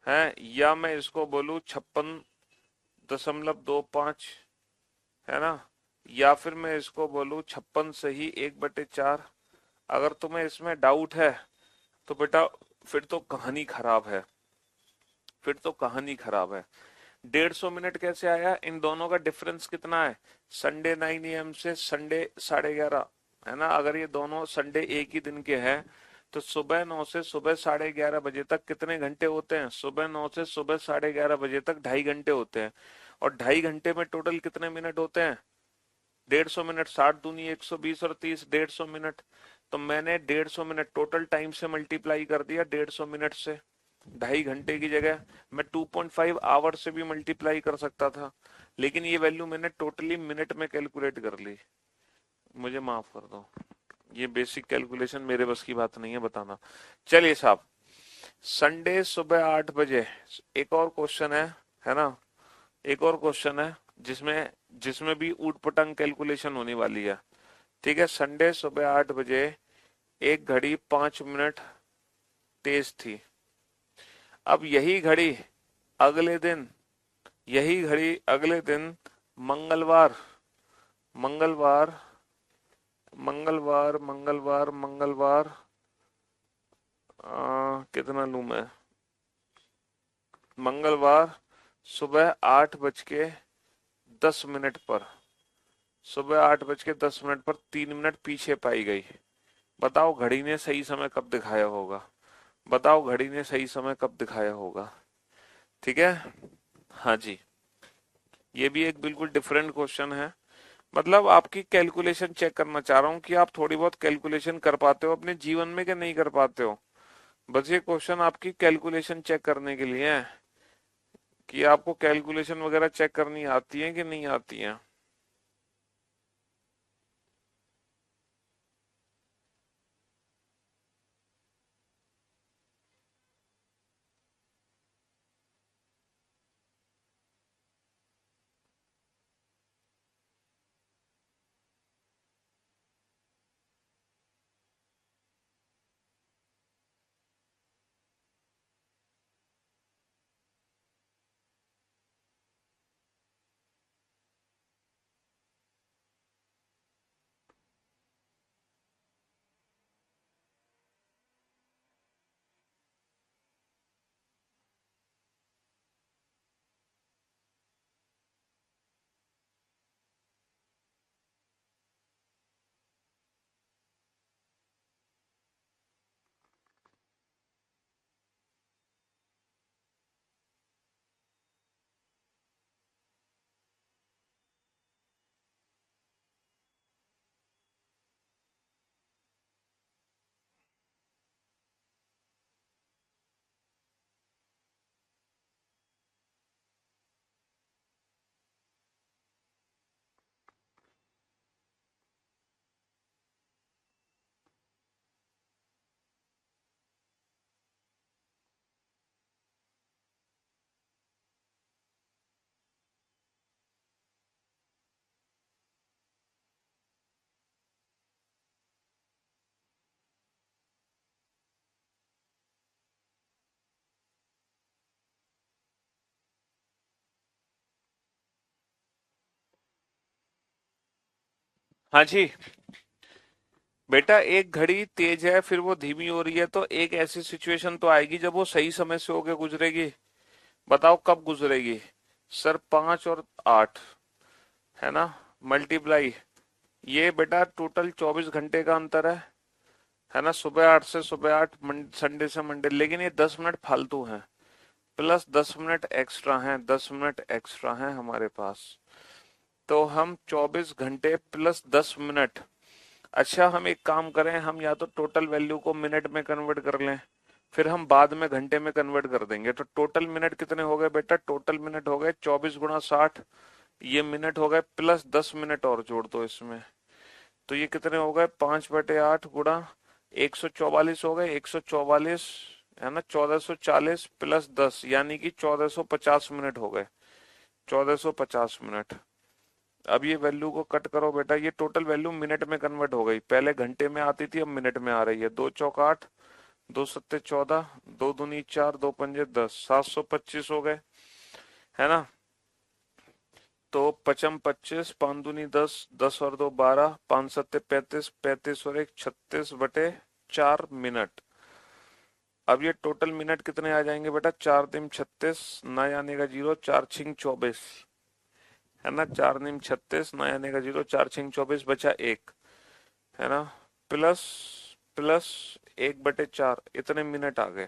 है, या मैं इसको बोलूं 56.25, है ना, या फिर मैं इसको बोलूं 56 सही 1/4। अगर तुम्हें इसमें डाउट है तो बेटा फिर तो कहानी खराब है, फिर तो कहानी खराब है। 150 मिनट कैसे आया? इन दोनों का डिफरेंस कितना है? संडे 9 AM से संडे 11:30, है ना। अगर ये दोनों संडे एक ही दिन के हैं तो सुबह 9 से सुबह 11:30 बजे तक कितने घंटे होते हैं? सुबह 9 से सुबह 11:30 बजे तक 2.5 घंटे होते हैं। और 2.5 घंटे में टोटल कितने मिनट होते हैं? 150 मिनट। 60 दूनी 120 और 30, 150 मिनट। तो मैंने 150 मिनट टोटल टाइम से मल्टीप्लाई कर दिया 150 मिनट से। 2.5 घंटे की जगह मैं 2.5 आवर से भी मल्टीप्लाई कर सकता था, लेकिन ये वैल्यू मैंने टोटली मिनट में कैलकुलेट कर ली। मुझे माफ कर दो, ये बेसिक कैलकुलेशन मेरे बस की बात नहीं है बताना। चलिए साहब, संडे सुबह 8 बजे एक और क्वेश्चन है ना, एक और क्वेश्चन है जिसमें जिसमें भी ऊट पटांग कैलकुलेशन होने वाली है। ठीक है, संडे सुबह 8 बजे एक घड़ी 5 मिनट तेज थी। अब अगले दिन यही घड़ी अगले दिन मंगलवार मंगलवार मंगलवार मंगलवार मंगलवार कितना लूं मैं, मंगलवार सुबह 8 बज के 10 मिनट पर, सुबह 8 बज के 10 मिनट पर 3 मिनट पीछे पाई गई। बताओ घड़ी ने सही समय कब दिखाया होगा, बताओ घड़ी ने सही समय कब दिखाया होगा। ठीक है, हाँ जी, ये भी एक बिल्कुल डिफरेंट क्वेश्चन है। मतलब आपकी कैलकुलेशन चेक करना चाह रहा हूँ कि आप थोड़ी बहुत कैलकुलेशन कर पाते हो अपने जीवन में कि नहीं कर पाते हो। बस ये क्वेश्चन आपकी कैलकुलेशन चेक करने के लिए है कि आपको कैलकुलेशन वगैरह चेक करनी आती है कि नहीं आती है। हाँ जी बेटा, एक घड़ी तेज है फिर वो धीमी हो रही है, तो एक ऐसी सिचुएशन तो आएगी जब वो सही समय से होके गुजरेगी। बताओ कब गुजरेगी। सर 5 और 8, है ना, मल्टीप्लाई, ये बेटा टोटल 24 घंटे का अंतर है ना, सुबह 8 से सुबह 8, संडे से मंडे, लेकिन ये 10 मिनट फालतू हैं, प्लस 10 मिनट एक्स्ट्रा हैं, 10 मिनट एक्स्ट्रा हैं हमारे पास। तो हम 24 घंटे प्लस 10 मिनट। अच्छा, हम एक काम करें, हम या तो टोटल वैल्यू को मिनट में कन्वर्ट कर लें, फिर हम बाद में घंटे में कन्वर्ट कर देंगे। तो टोटल मिनट कितने हो गए बेटा, टोटल मिनट हो गए 24 × 60, ये मिनट हो गए, प्लस 10 मिनट और जोड़ दो इसमें, तो ये कितने हो गए, 5/8 गुणा 144 हो गए, 144, है ना, 1440 प्लस 10 यानी कि 1450 मिनट हो गए, 1450 मिनट। अब ये वैल्यू को कट करो बेटा, ये टोटल वैल्यू मिनट में कन्वर्ट हो गई, पहले घंटे में आती थी अब मिनट में आ रही है। 2 चौक 8, 2 सत्ते 14, 2 दूनी 4, 2 पंजे 10, 725 हो गए, है ना। तो 55 25, 5 दूनी 10, 10 और 2 12, 5 सत्ते 35, 35 और 1 36/4 मिनट। अब ये टोटल मिनट कितने आ जाएंगे बेटा, 4 दूनी 36, ना आने का 0, 4 6 24, है ना, 4 दूनी 36, ना आने का 0, 4 6 24 बचा 1, है ना, प्लस प्लस 1/4, इतने मिनट आ गए।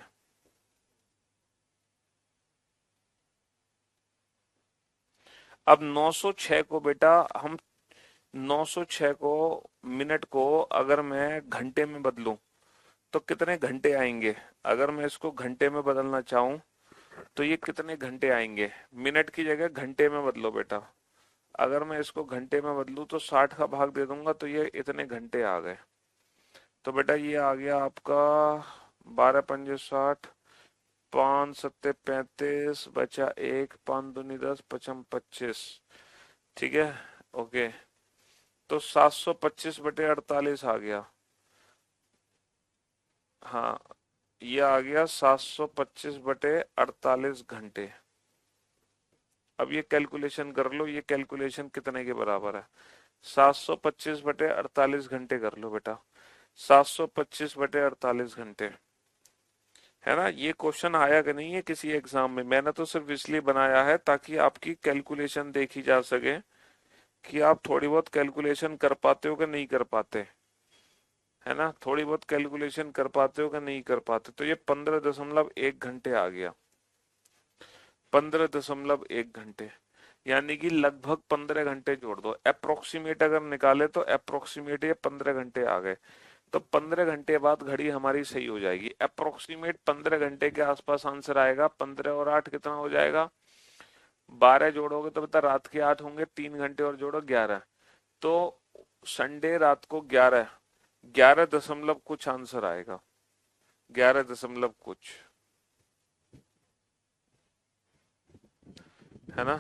अब 906 को बेटा हम 906 को मिनट को अगर मैं घंटे में बदलूं तो कितने घंटे आएंगे। अगर मैं इसको घंटे में बदलना चाहूं तो ये कितने घंटे आएंगे? मिनट की जगह घंटे में बदलो बेटा। अगर मैं इसको घंटे में बदलूं तो 60 का भाग दे दूंगा तो ये इतने घंटे आ गए। तो बेटा ये आ गया आपका 12 पंजे 60, 5 सत्ते 35, बचा एक, 5 दूनी 10, 55 25। ठीक है, ओके। तो 725/48 आ गया। हाँ, ये आ गया 725/48 घंटे। अब ये कैलकुलेशन कर लो, ये कैलकुलेशन कितने के बराबर है? 725/48 घंटे कर लो बेटा। 725/48 घंटे, है ना? ये क्वेश्चन आया कि नहीं है किसी एग्जाम में? मैंने तो सिर्फ इसलिए बनाया है ताकि आपकी कैलकुलेशन देखी जा सके कि आप थोड़ी बहुत कैलकुलेशन कर पाते हो कि नहीं कर पाते, है ना? थोड़ी बहुत कैलकुलेशन कर पाते हो कि नहीं कर पाते। तो ये 15.1 घंटे आ गया। 15.1 घंटे, यानी कि लगभग 15 घंटे जोड़ दो। अप्रोक्सीमेट अगर निकाले तो अप्रोक्सीमेट ये 15 घंटे आ गए। तो 15 घंटे बाद घड़ी हमारी सही हो जाएगी। अप्रोक्सीमेट 15 घंटे के आसपास आंसर आएगा। 15 और 8 कितना हो जाएगा? 12 जोड़ोगे तो बता, रात के 8 होंगे, 3 घंटे और जोड़ो 11। तो संडे रात को 11, 11 दशमलव कुछ आंसर आएगा। 11 दशमलव कुछ, है ना?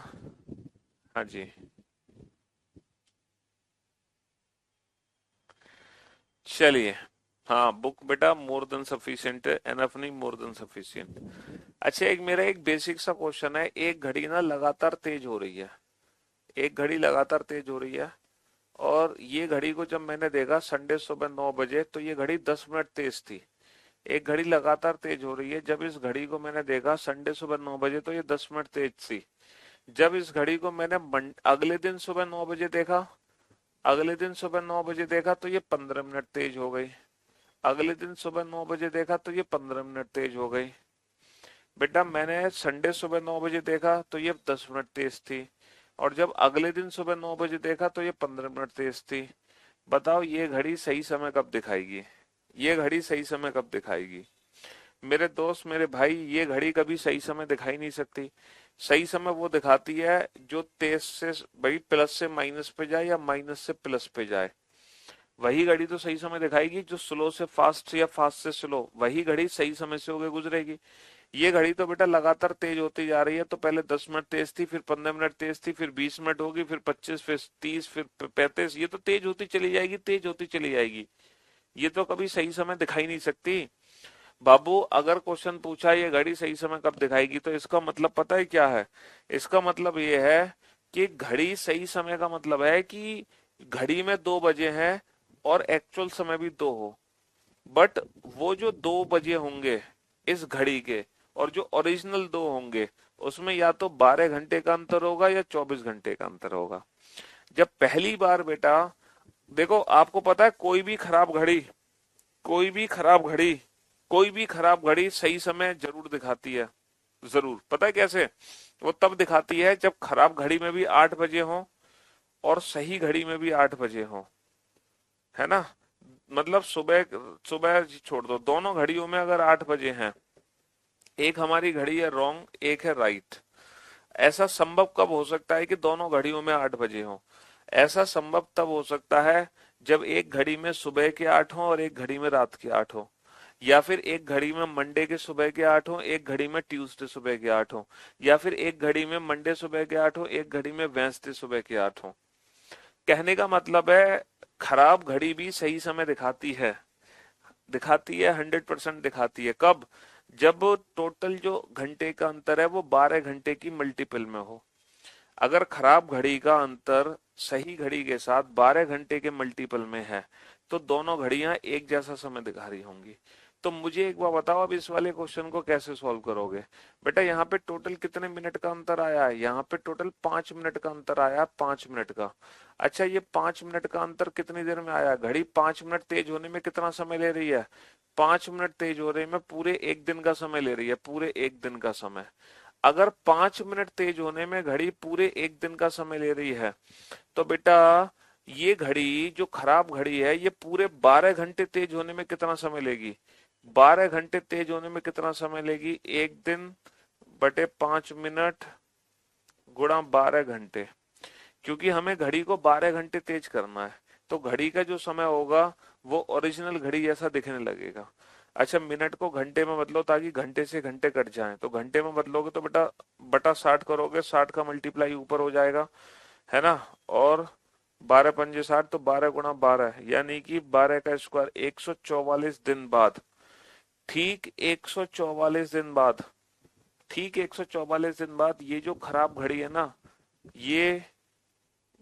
हाँ जी। चलिए, हाँ बुक बेटा मोर देन सफिशिएंट है, एनफ नहीं, मोर देन सफिशिएंट। अच्छा, एक मेरा एक बेसिक सा क्वेश्चन है। एक घड़ी ना लगातार तेज हो रही है, एक घड़ी लगातार तेज हो रही है, और ये घड़ी को जब मैंने देखा संडे सुबह 9 बजे तो ये घड़ी 10 मिनट तेज थी। एक घड़ी लगातार तेज हो रही है, जब इस घड़ी को मैंने देखा संडे सुबह 9 बजे तो ये 10 मिनट तेज थी। जब इस घड़ी को मैंने अगले दिन सुबह 9 बजे देखा, अगले दिन सुबह 9 बजे देखा तो ये 15 मिनट तेज हो गई। अगले दिन सुबह 9 बजे देखा तो ये 15 मिनट तेज हो गई। बेटा मैंने संडे सुबह 9 बजे देखा तो ये 10 मिनट तेज थी, और जब अगले दिन सुबह 9 बजे देखा तो ये 15 मिनट तेज थी। बताओ ये घड़ी सही समय कब दिखाएगी? ये घड़ी सही समय कब दिखाएगी? मेरे दोस्त, मेरे भाई, ये घड़ी कभी सही समय दिखाई नहीं सकती। सही समय वो दिखाती है जो तेज से, भाई प्लस से माइनस पे जाए या माइनस से प्लस पे जाए। वही घड़ी तो सही समय दिखाएगी। जो स्लो से फास्ट या फास्ट से स्लो, वही घड़ी सही समय से होके गुजरेगी। ये घड़ी तो बेटा लगातार तेज होती जा रही है। तो पहले 10 मिनट तेज थी, फिर 15 मिनट तेज थी, फिर 20 मिनट होगी, फिर 25, फिर 30, फिर 35। ये तो तेज होती चली जाएगी, तेज होती चली जाएगी। ये तो कभी सही समय दिखाई नहीं सकती। बाबू अगर क्वेश्चन पूछा ये घड़ी सही समय कब दिखाएगी, तो इसका मतलब पता है क्या है? इसका मतलब ये है कि घड़ी सही समय का मतलब है कि घड़ी में 2 बजे हैं और एक्चुअल समय भी 2 हो। बट वो जो 2 बजे होंगे इस घड़ी के, और जो ओरिजिनल 2 होंगे, उसमें या तो 12 घंटे का अंतर होगा या 24 घंटे का अंतर होगा। जब पहली बार बेटा देखो, आपको पता है कोई भी खराब घड़ी, कोई भी खराब घड़ी, कोई भी खराब घड़ी सही समय जरूर दिखाती है। जरूर, पता है कैसे? वो तब दिखाती है जब खराब घड़ी में भी 8 बजे हो और सही घड़ी में भी 8 बजे हो, है ना? मतलब सुबह, सुबह छोड़ दो, दोनों घड़ियों में अगर 8 बजे हैं, एक हमारी घड़ी है रॉन्ग, एक है राइट। ऐसा संभव कब हो सकता है कि दोनों घड़ियों में 8 बजे हो? ऐसा संभव तब हो सकता है जब एक घड़ी में सुबह के 8 हो और एक घड़ी में रात के 8 हो, या फिर एक घड़ी में मंडे के सुबह के 8 हो, एक घड़ी में ट्यूसडे सुबह के 8 हो, या फिर एक घड़ी में मंडे सुबह के 8 हो, एक घड़ी में वेंसडे सुबह के 8 हो। कहने का मतलब है खराब घड़ी भी सही समय दिखाती है, दिखाती है, 100% दिखाती है। कब? जब टोटल जो घंटे का अंतर है वो 12 घंटे की मल्टीपल में हो। अगर खराब घड़ी का अंतर सही घड़ी के साथ 12 घंटे के मल्टीपल में है तो दोनों घड़ियां एक जैसा समय दिखा रही होंगी। तो मुझे एक बार बताओ, अब इस वाले क्वेश्चन को कैसे सॉल्व करोगे? बेटा यहाँ पे टोटल कितने मिनट का अंतर आया है? यहाँ पे टोटल 5 मिनट का अंतर आया, 5 मिनट का। अच्छा, ये 5 मिनट का अंतर कितनी देर में आया? घड़ी 5 मिनट तेज होने में कितना समय ले रही है? 5 मिनट तेज हो रहे में पूरे एक दिन का समय ले रही है, पूरे एक दिन का समय। अगर 5 मिनट तेज होने में घड़ी पूरे एक दिन का समय ले रही है, तो बेटा ये घड़ी जो खराब घड़ी है ये पूरे 12 घंटे तेज होने में कितना समय लेगी? 12 घंटे तेज होने में कितना समय लेगी? 1 दिन बटे 5 मिनट गुणा 12 घंटे। क्योंकि हमें घड़ी को 12 घंटे तेज करना है, तो घड़ी का जो समय होगा वो ओरिजिनल घड़ी जैसा दिखने लगेगा। अच्छा, मिनट को घंटे में बदलो ताकि घंटे से घंटे कट जाएं, तो घंटे में बदलोगे तो बेटा बटा 60 करोगे, 60 का मल्टीप्लाई ऊपर हो जाएगा, है ना। और 12 पंजे 60, तो 12 गुणा 12 यानी कि 12 का स्क्वायर 144 दिन बाद। ठीक 144 दिन बाद, ठीक 144 दिन बाद ये जो खराब घड़ी है ना, ये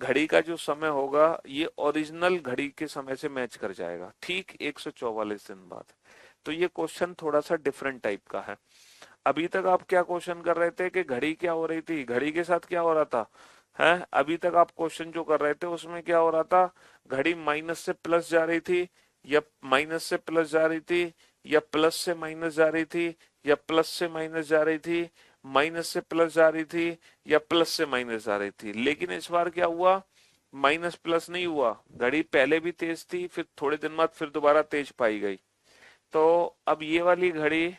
घड़ी का जो समय होगा ये ओरिजिनल घड़ी के समय से मैच कर जाएगा, ठीक 144 दिन बाद। तो ये क्वेश्चन थोड़ा सा डिफरेंट टाइप का है। अभी तक आप क्या क्वेश्चन कर रहे थे कि घड़ी क्या हो रही थी, घड़ी के साथ क्या हो रहा था, है? अभी तक आप क्वेश्चन जो कर रहे थे उसमें क्या हो रहा था, घड़ी माइनस से प्लस जा रही थी, या माइनस से प्लस जा रही थी, या प्लस से माइनस जा रही थी, या प्लस से माइनस जा रही थी, माइनस से प्लस जा रही थी, या प्लस से माइनस जा रही थी। लेकिन इस बार क्या हुआ, माइनस प्लस नहीं हुआ, घड़ी पहले भी तेज थी, फिर थोड़े दिन बाद फिर दोबारा तेज पाई गई। तो अब ये वाली घड़ी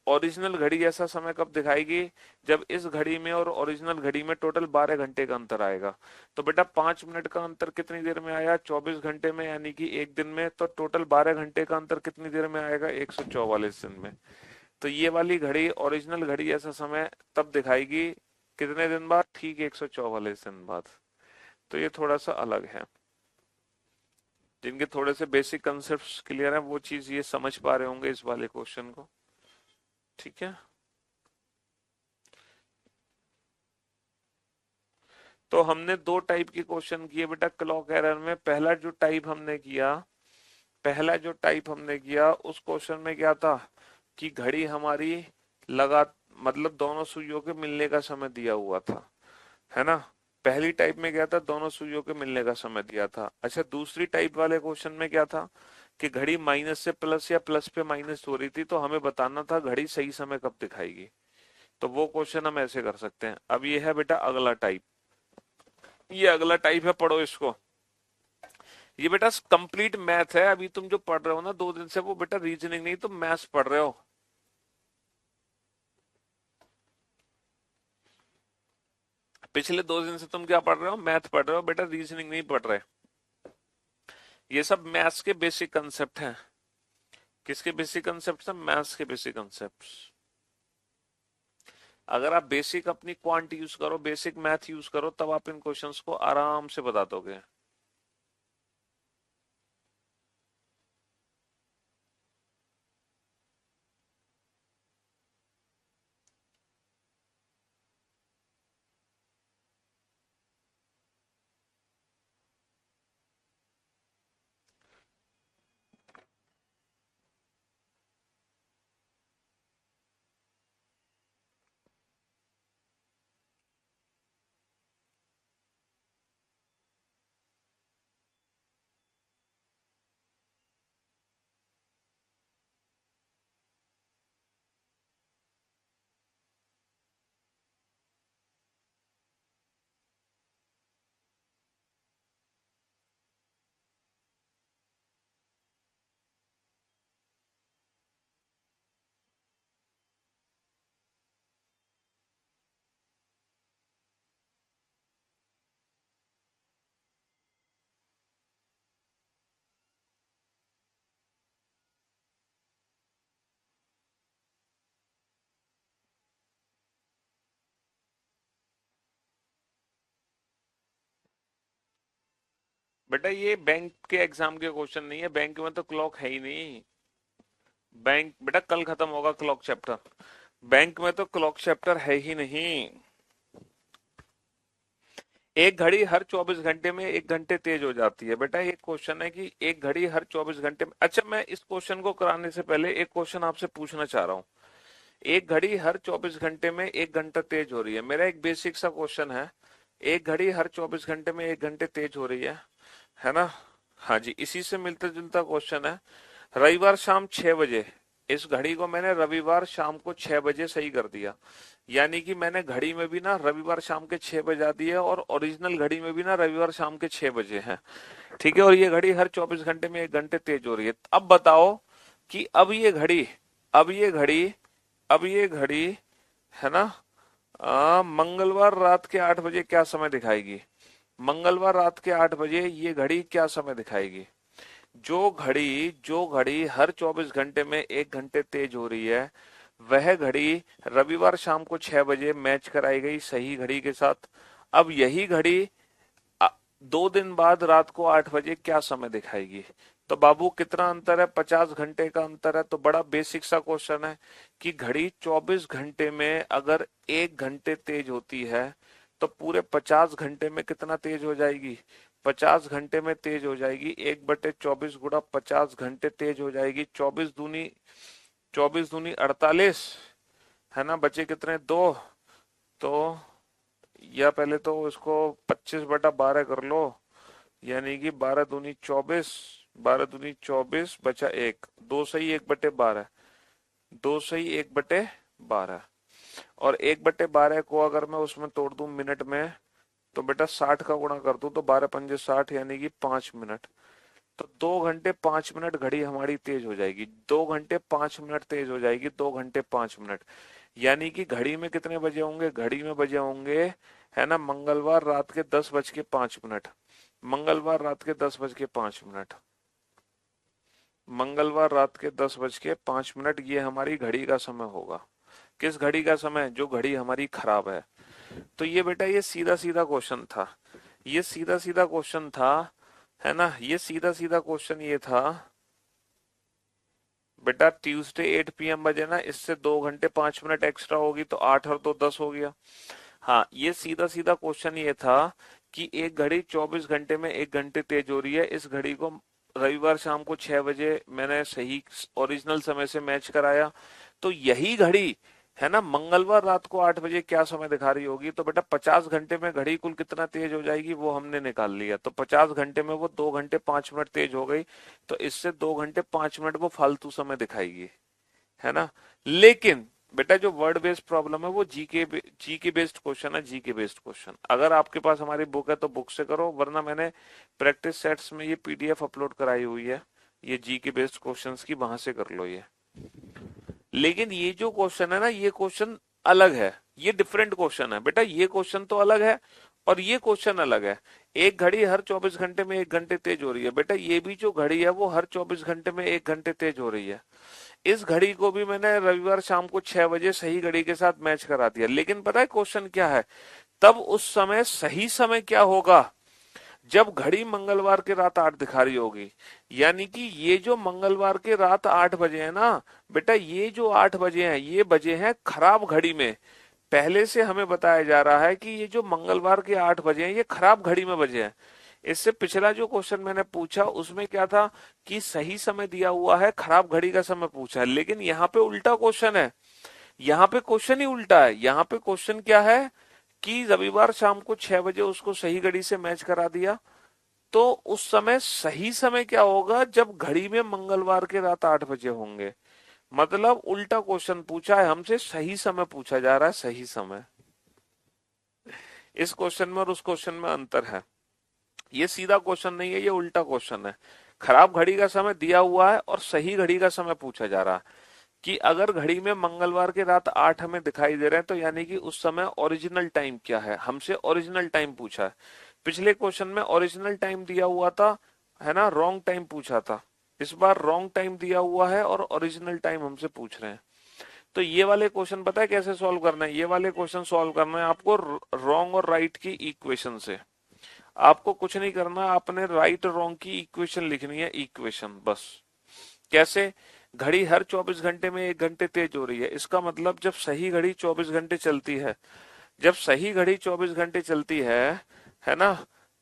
ओरिजिनल घड़ी जैसा समय कब दिखाएगी, जब इस घड़ी में और ओरिजिनल घड़ी में टोटल 12 घंटे का अंतर आएगा। तो बेटा 5 मिनट का अंतर कितनी देर में आया, 24 घंटे में, यानी कि एक दिन में। तो टोटल 12 घंटे का अंतर कितनी देर में आएगा, 144 दिन में। तो ये वाली घड़ी ओरिजिनल घड़ी जैसा समय तब दिखाएगी कितने दिन बाद, ठीक 144 दिन बाद। तो ये थोड़ा सा अलग है। जिनके थोड़े से बेसिक कंसेप्ट क्लियर है वो चीज ये समझ पा रहे होंगे इस वाले क्वेश्चन को। ठीक है, तो हमने दो टाइप के क्वेश्चन किए बेटा क्लॉक एरर में। पहला जो टाइप हमने किया उस क्वेश्चन में क्या था कि घड़ी हमारी लगा मतलब दोनों सुइयों के मिलने का समय दिया हुआ था, है ना। पहली टाइप में क्या था, दोनों सुइयों के मिलने का समय दिया था। अच्छा, दूसरी टाइप वाले क्वेश्चन में क्या था कि घड़ी माइनस से प्लस या प्लस पे माइनस हो रही थी, तो हमें बताना था घड़ी सही समय कब दिखाएगी। तो वो क्वेश्चन हम ऐसे कर सकते हैं। अब ये है बेटा अगला टाइप, ये अगला टाइप है, पढ़ो इसको। ये बेटा कंप्लीट मैथ है, अभी तुम जो पढ़ रहे हो ना 2 दिन से, वो बेटा रीजनिंग नहीं, तुम मैथ्स पढ़ रहे हो। पिछले 2 दिन से तुम क्या पढ़ रहे हो, मैथ पढ़ रहे हो बेटा, रीजनिंग नहीं पढ़ रहे। ये सब मैथ्स के बेसिक कंसेप्ट हैं। किसके बेसिक कंसेप्ट हैं, मैथ्स के बेसिक कंसेप्ट। अगर आप बेसिक अपनी क्वांट यूज करो, बेसिक मैथ यूज करो, तब आप इन क्वेश्चंस को आराम से बता दोगे। बेटा ये बैंक के एग्जाम के क्वेश्चन नहीं है, बैंक में तो क्लॉक है ही नहीं। बैंक बेटा कल खत्म होगा क्लॉक चैप्टर, बैंक में तो क्लॉक चैप्टर है ही नहीं। एक घड़ी हर 24 घंटे में 1 घंटे तेज हो जाती है। बेटा एक क्वेश्चन है कि एक घड़ी हर 24 घंटे में, अच्छा मैं इस क्वेश्चन को कराने से पहले एक क्वेश्चन आपसे पूछना चाह रहा हूँ। एक घड़ी हर 24 घंटे में 1 घंटा तेज हो रही है, मेरा एक बेसिक सा क्वेश्चन है। एक घड़ी हर 24 घंटे में 1 घंटे तेज हो रही है ना। हाँ जी, इसी से मिलता जुलता क्वेश्चन है। रविवार शाम 6 बजे, इस घड़ी को मैंने रविवार शाम को 6 बजे सही कर दिया, यानी कि मैंने घड़ी में भी ना रविवार शाम के 6 बजा दिए और ओरिजिनल घड़ी में भी ना रविवार शाम के 6 बजे है। ठीक है, और ये घड़ी हर 24 घंटे में 1 घंटे तेज हो रही है। अब बताओ कि अब ये घड़ी अब ये घड़ी अब ये घड़ी है ना, मंगलवार रात के 8 बजे क्या समय दिखाएगी? मंगलवार रात के 8 बजे ये घड़ी क्या समय दिखाएगी? जो घड़ी हर 24 घंटे में 1 घंटे तेज हो रही है, वह घड़ी रविवार शाम को 6 बजे मैच कराई गई सही घड़ी के साथ। अब यही घड़ी 2 दिन बाद रात को 8 बजे क्या समय दिखाएगी? तो बाबू कितना अंतर है? 50 घंटे का अंतर है। तो बड़ा बेसिक सा क्वेश्चन है कि घड़ी 24 घंटे में अगर 1 घंटे तेज होती है तो पूरे 50 घंटे में कितना तेज हो जाएगी? 50 घंटे में तेज हो जाएगी 1/24 गुणा 50 घंटे तेज हो जाएगी। 24 दूनी 48, है ना, बचे कितने? 2। तो या पहले तो उसको 25/12 कर लो, यानी कि 12 दूनी 24, 12 दूनी 24 बचा 1, 2 सही 1/12, 2 सही 1/12। और 1/12 को अगर मैं उसमें तोड़ दूं मिनट में, तो बेटा 60 का गुणा कर दूं तो 12 पंजे 60, यानी कि 5 मिनट। तो 2 घंटे 5 मिनट घड़ी हमारी तेज हो जाएगी, 2 घंटे 5 मिनट तेज हो जाएगी, 2 घंटे 5 मिनट। यानी कि घड़ी में कितने बजे होंगे? घड़ी में बजे होंगे, है ना, मंगलवार रात के 10:05। मंगलवार रात के 10:05, मंगलवार रात के 10:05, ये हमारी घड़ी का समय होगा। किस घड़ी का समय? जो घड़ी हमारी खराब है। तो ये बेटा ये सीधा सीधा क्वेश्चन था, ये सीधा सीधा क्वेश्चन था, है ना, ये सीधा सीधा क्वेश्चन ये था बेटा। ट्यूसडे 8 PM बजे ना, इससे 2 घंटे 5 मिनट एक्स्ट्रा होगी तो 8 और 2 10 हो गया। हाँ, ये सीधा सीधा क्वेश्चन ये था कि एक घड़ी 24 घंटे में 1 घंटे तेज हो रही है। इस घड़ी को रविवार शाम को 6 बजे मैंने सही ओरिजिनल समय से मैच कराया, तो यही घड़ी, है ना, मंगलवार रात को 8 बजे क्या समय दिखा रही होगी? तो बेटा 50 घंटे में घड़ी कुल कितना तेज हो जाएगी वो हमने निकाल लिया। तो 50 घंटे में वो 2 घंटे 5 मिनट तेज हो गई, तो इससे 2 घंटे 5 मिनट वो फालतू समय दिखाएगी, है ना। लेकिन बेटा जो वर्ड बेस्ड प्रॉब्लम है वो जीके बेस्ड क्वेश्चन है, जीके बेस्ड क्वेश्चन। अगर आपके पास हमारी बुक है तो बुक से करो, वरना मैंने प्रैक्टिस सेट्स में ये पीडीएफ अपलोड कराई हुई है, ये जीके बेस्ड क्वेश्चंस की, वहां से कर लो ये। लेकिन ये जो क्वेश्चन है ना, ये क्वेश्चन अलग है, ये डिफरेंट क्वेश्चन है बेटा। ये क्वेश्चन तो अलग है और ये क्वेश्चन अलग है। एक घड़ी हर 24 घंटे में 1 घंटे तेज हो रही है बेटा, ये भी जो घड़ी है वो हर 24 घंटे में 1 घंटे तेज हो रही है। इस घड़ी को भी मैंने रविवार शाम को 6 बजे सही घड़ी के साथ मैच करा दिया। लेकिन पता है क्वेश्चन क्या है? तब उस समय सही समय क्या होगा? जब घड़ी मंगलवार के रात 8 दिखा रही होगी। यानी कि ये जो मंगलवार के रात 8 बजे है ना बेटा, ये जो 8 बजे हैं ये बजे हैं खराब घड़ी में। पहले से हमें बताया जा रहा है कि ये जो मंगलवार के 8 बजे हैं ये खराब घड़ी में बजे हैं। इससे पिछला जो क्वेश्चन मैंने पूछा उसमें क्या था कि सही समय दिया हुआ है, खराब घड़ी का समय पूछा है। लेकिन यहाँ पे उल्टा क्वेश्चन है, यहाँ पे क्वेश्चन ही उल्टा है। यहाँ पे क्वेश्चन क्या है कि रविवार शाम को 6 बजे उसको सही घड़ी से मैच करा दिया, तो उस समय सही समय क्या होगा जब घड़ी में मंगलवार के रात 8 बजे होंगे। मतलब उल्टा क्वेश्चन पूछा है हमसे, सही समय पूछा जा रहा है, सही समय। इस क्वेश्चन में और उस क्वेश्चन में अंतर है। ये सीधा क्वेश्चन नहीं है, ये उल्टा क्वेश्चन है। खराब घड़ी का समय दिया हुआ है और सही घड़ी का समय पूछा जा रहा है कि अगर घड़ी में मंगलवार के रात 8 हमें दिखाई दे रहे हैं तो यानी कि उस समय ओरिजिनल टाइम क्या है, हमसे ओरिजिनल टाइम पूछा है। पिछले क्वेश्चन में ओरिजिनल टाइम दिया हुआ था, है ना, रॉन्ग टाइम पूछा था। इस बार रॉन्ग टाइम दिया हुआ है और ओरिजिनल टाइम हमसे पूछ रहे हैं। तो ये वाले क्वेश्चन पता है कैसे सॉल्व करना है? ये वाले क्वेश्चन सॉल्व करना है आपको रॉन्ग और राइट की इक्वेशन से। आपको कुछ नहीं करना, आपने राइट रॉन्ग की इक्वेशन लिखनी है, इक्वेशन बस। कैसे? घड़ी हर 24 घंटे में 1 घंटे तेज हो रही है, इसका मतलब जब सही घड़ी 24 घंटे चलती है, जब सही घड़ी 24 घंटे चलती है ना,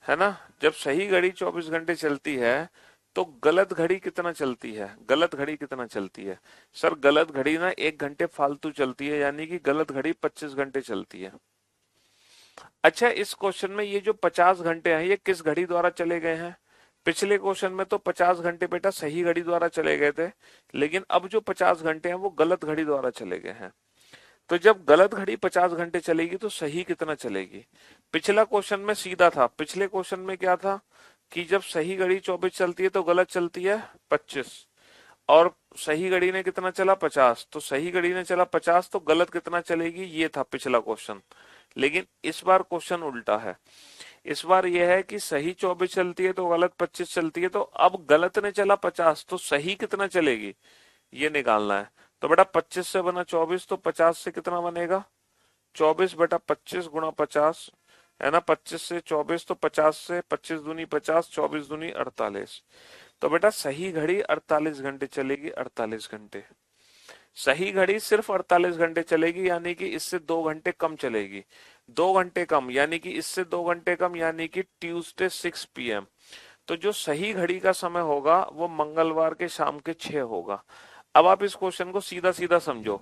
है ना, जब सही घड़ी 24 घंटे चलती है तो गलत घड़ी कितना चलती है? गलत घड़ी कितना चलती है? सर गलत घड़ी ना 1 घंटे फालतू चलती है, यानी कि गलत घड़ी 25 घंटे चलती है। अच्छा, इस क्वेश्चन में ये जो 50 घंटे हैं ये किस घड़ी द्वारा चले गए हैं? पिछले क्वेश्चन में तो 50 घंटे बेटा सही घड़ी द्वारा चले गए थे, लेकिन अब जो 50 घंटे हैं वो गलत घड़ी द्वारा चले गए हैं। तो जब गलत घड़ी 50 घंटे चलेगी तो सही कितना चलेगी? पिछला क्वेश्चन में सीधा था, पिछले क्वेश्चन में क्या था कि जब सही घड़ी 24 चलती है तो गलत चलती है 25। और सही घड़ी ने कितना चला 50, तो सही घड़ी ने चला 50 तो गलत कितना चलेगी, ये था पिछला क्वेश्चन। लेकिन इस बार क्वेश्चन उल्टा है। इस बार यह है कि सही 24 चलती है तो गलत 25 चलती है, तो अब गलत ने चला 50 तो सही कितना चलेगी ये निकालना है। तो बेटा 25 से बना 24, तो 50 से कितना बनेगा 24 बटा 25 गुणा 50, है ना। 25 से 24 तो 50 से 25 दूनी 50, 24 दूनी 48। तो बेटा सही घड़ी 48 घंटे चलेगी, 48 घंटे। सही घड़ी सिर्फ 48 घंटे चलेगी, यानी कि इससे 2 घंटे कम चलेगी। 2 घंटे कम यानी कि इससे 2 घंटे कम, यानी कि ट्यूसडे 6 PM। तो जो सही घड़ी का समय होगा वो मंगलवार के शाम के 6 होगा। अब आप इस क्वेश्चन को सीधा सीधा समझो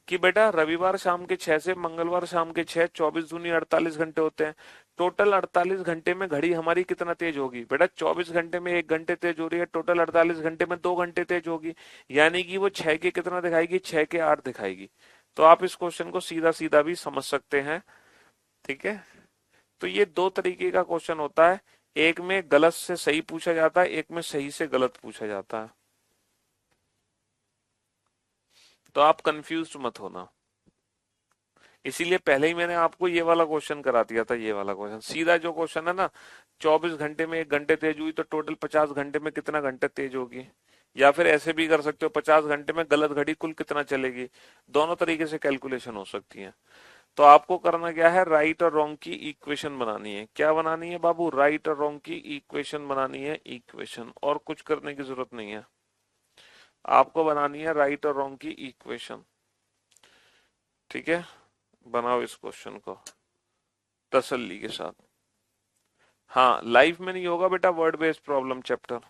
कि बेटा रविवार शाम के 6 से मंगलवार शाम के 6, 24 दूनी 48 घंटे होते हैं। टोटल 48 घंटे में घड़ी हमारी कितना तेज होगी बेटा, 24 घंटे में 1 घंटे तेज हो रही है, टोटल 48 घंटे में 2 घंटे तेज होगी। यानी कि वो 6 के कितना दिखाएगी, 6 के 8 दिखाएगी। तो आप इस क्वेश्चन को सीधा सीधा भी समझ सकते हैं। ठीक है, तो ये दो तरीके का क्वेश्चन होता है, एक में गलत से सही पूछा जाता है, एक में सही से गलत पूछा जाता है। तो आप कंफ्यूज मत होना, इसीलिए पहले ही मैंने आपको ये वाला क्वेश्चन करा दिया था। ये वाला क्वेश्चन सीधा जो क्वेश्चन है ना, 24 घंटे में 1 घंटे तेज हुई तो टोटल 50 घंटे में कितना घंटे तेज होगी। या फिर ऐसे भी कर सकते हो, 50 घंटे में गलत घड़ी कुल कितना चलेगी। दोनों तरीके से कैलकुलेशन हो सकती है। तो आपको करना क्या है, राइट और रॉन्ग की इक्वेशन बनानी है। क्या बनानी है बाबू, राइट और रॉन्ग की इक्वेशन बनानी है, इक्वेशन। और कुछ करने की जरूरत नहीं है, आपको बनानी है राइट और रॉन्ग की इक्वेशन। ठीक है, बनाओ इस क्वेश्चन को तसल्ली के साथ। हाँ, लाइव में नहीं होगा बेटा वर्ड बेस्ड प्रॉब्लम चैप्टर।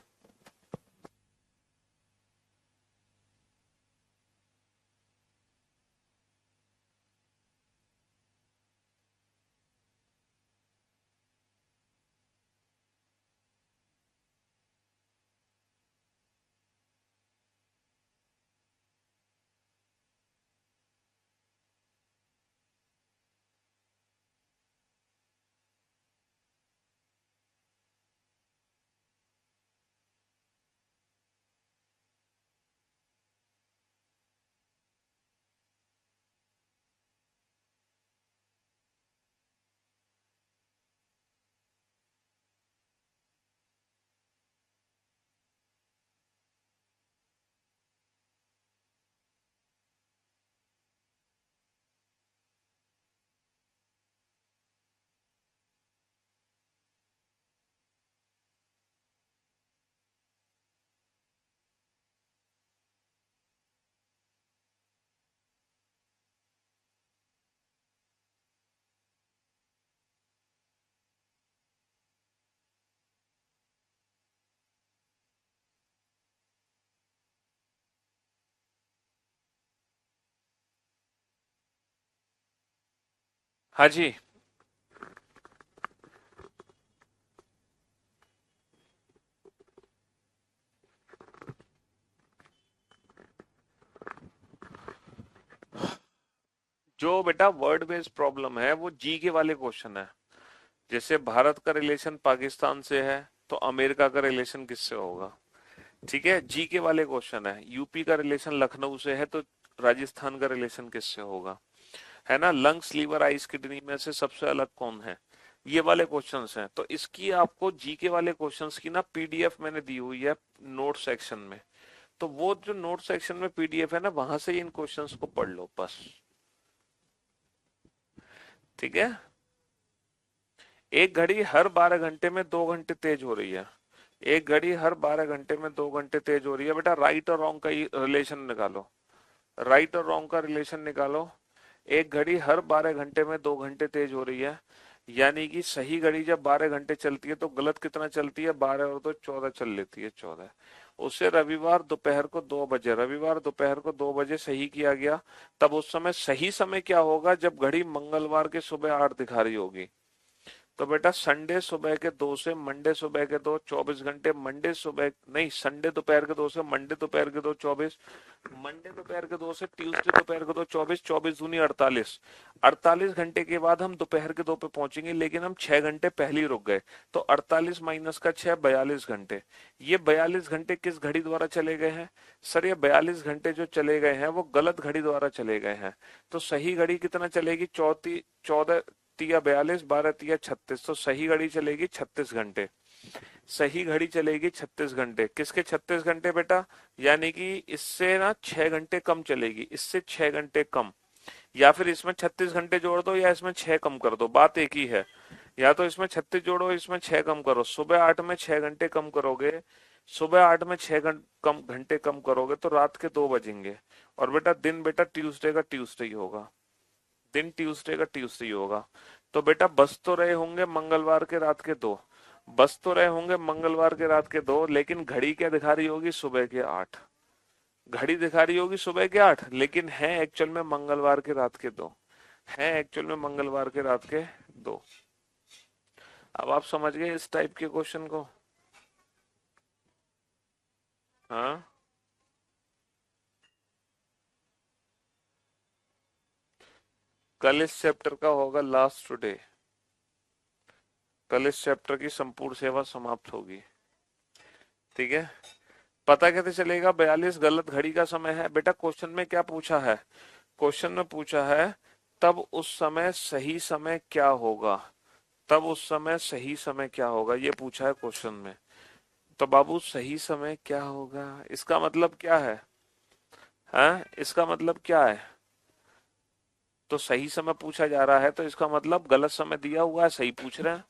हाँ जी, जो बेटा वर्ड बेस्ड प्रॉब्लम है वो जीके वाले क्वेश्चन है। जैसे भारत का रिलेशन पाकिस्तान से है तो अमेरिका का रिलेशन किससे होगा। ठीक है, जीके वाले क्वेश्चन है। यूपी का रिलेशन लखनऊ से है तो राजस्थान का रिलेशन किससे होगा, है ना। लंग्स लीवर आइस किडनी में से सबसे अलग कौन है, ये वाले क्वेश्चंस हैं। तो इसकी आपको जीके वाले क्वेश्चंस की ना पीडीएफ मैंने दी हुई है नोट सेक्शन में। तो वो जो नोट सेक्शन में पीडीएफ है ना, वहां से इन क्वेश्चंस को पढ़ लो बस। ठीक है, एक घड़ी हर 12 घंटे में 2 घंटे तेज हो रही है। एक घड़ी हर 12 घंटे में 2 घंटे तेज हो रही है। बेटा राइट और रॉन्ग का रिलेशन निकालो, राइट और रॉन्ग का रिलेशन निकालो। एक घड़ी हर 12 घंटे में 2 घंटे तेज हो रही है, यानी कि सही घड़ी जब 12 घंटे चलती है तो गलत कितना चलती है, 12 और 2 14 चल लेती है, 14। उसे रविवार दोपहर को 2 बजे, रविवार दोपहर को 2 बजे सही किया गया। तब उस समय सही समय क्या होगा, जब घड़ी मंगलवार के सुबह 8 दिखा रही होगी। तो बेटा संडे सुबह के 2 से मंडे सुबह के 2 24 घंटे, मंडे सुबह नहीं, संडे दोपहर के 2 से मंडे दोपहर के 2 24, मंडे दोपहर के 2 से ट्यूसडे दोपहर के 2 24, 24 दूनी 48, 48 घंटे के बाद हम दोपहर के 2 पे पहुंचेंगे, लेकिन हम 6 घंटे पहले ही रुक गए। तो 48 माइनस का 6 42 घंटे। ये 42 घंटे किस घड़ी द्वारा चले गए हैं? सर ये 42 घंटे जो चले गए हैं वो गलत घड़ी द्वारा चले गए हैं। तो सही घड़ी कितना चलेगी? 14 तिया 42, 12 तिया 36, तो सही घड़ी चलेगी 36 घंटे। सही घड़ी चलेगी 36 घंटे। किसके 36 घंटे बेटा? यानी कि इससे ना 6 घंटे कम चलेगी, इससे 6 घंटे कम। या फिर इसमें 36 घंटे जोड़ दो या इसमें 6 कम कर दो, बात एक ही है। या तो इसमें 36 जोड़ो, इसमें 6 कम करो। सुबह 8 में 6 घंटे कम करोगे, सुबह 8 में 6 घंटे कम करोगे तो रात के 2 बजेंगे। और बेटा दिन बेटा ट्यूसडे का ट्यूसडे ही होगा, दिन ट्यूसडे का ट्यूसडे ही होगा। तो बेटा बस तो रहे होंगे मंगलवार के रात के 2, बस तो रहे होंगे मंगलवार के रात के 2, लेकिन घड़ी क्या दिखा रही होगी? सुबह के 8। घड़ी दिखा रही होगी सुबह के 8, लेकिन है एक्चुअल में मंगलवार के रात के 2, है एक्चुअल में मंगलवार के रात के 2। अब आप समझ गए इस टाइप के क्वेश्चन को? हाँ, कल इस चैप्टर का होगा लास्ट डे, कल इस चैप्टर की संपूर्ण सेवा समाप्त होगी। ठीक है, पता कैसे चलेगा 42 गलत घड़ी का समय है? बेटा क्वेश्चन में क्या पूछा है? क्वेश्चन में पूछा है तब उस समय सही समय क्या होगा, तब उस समय सही समय क्या होगा, ये पूछा है क्वेश्चन में। तो बाबू सही समय क्या होगा, इसका मतलब क्या है? हैं, इसका मतलब क्या है? तो सही समय पूछा जा रहा है तो इसका मतलब गलत समय दिया हुआ है, सही पूछ रहे हैं।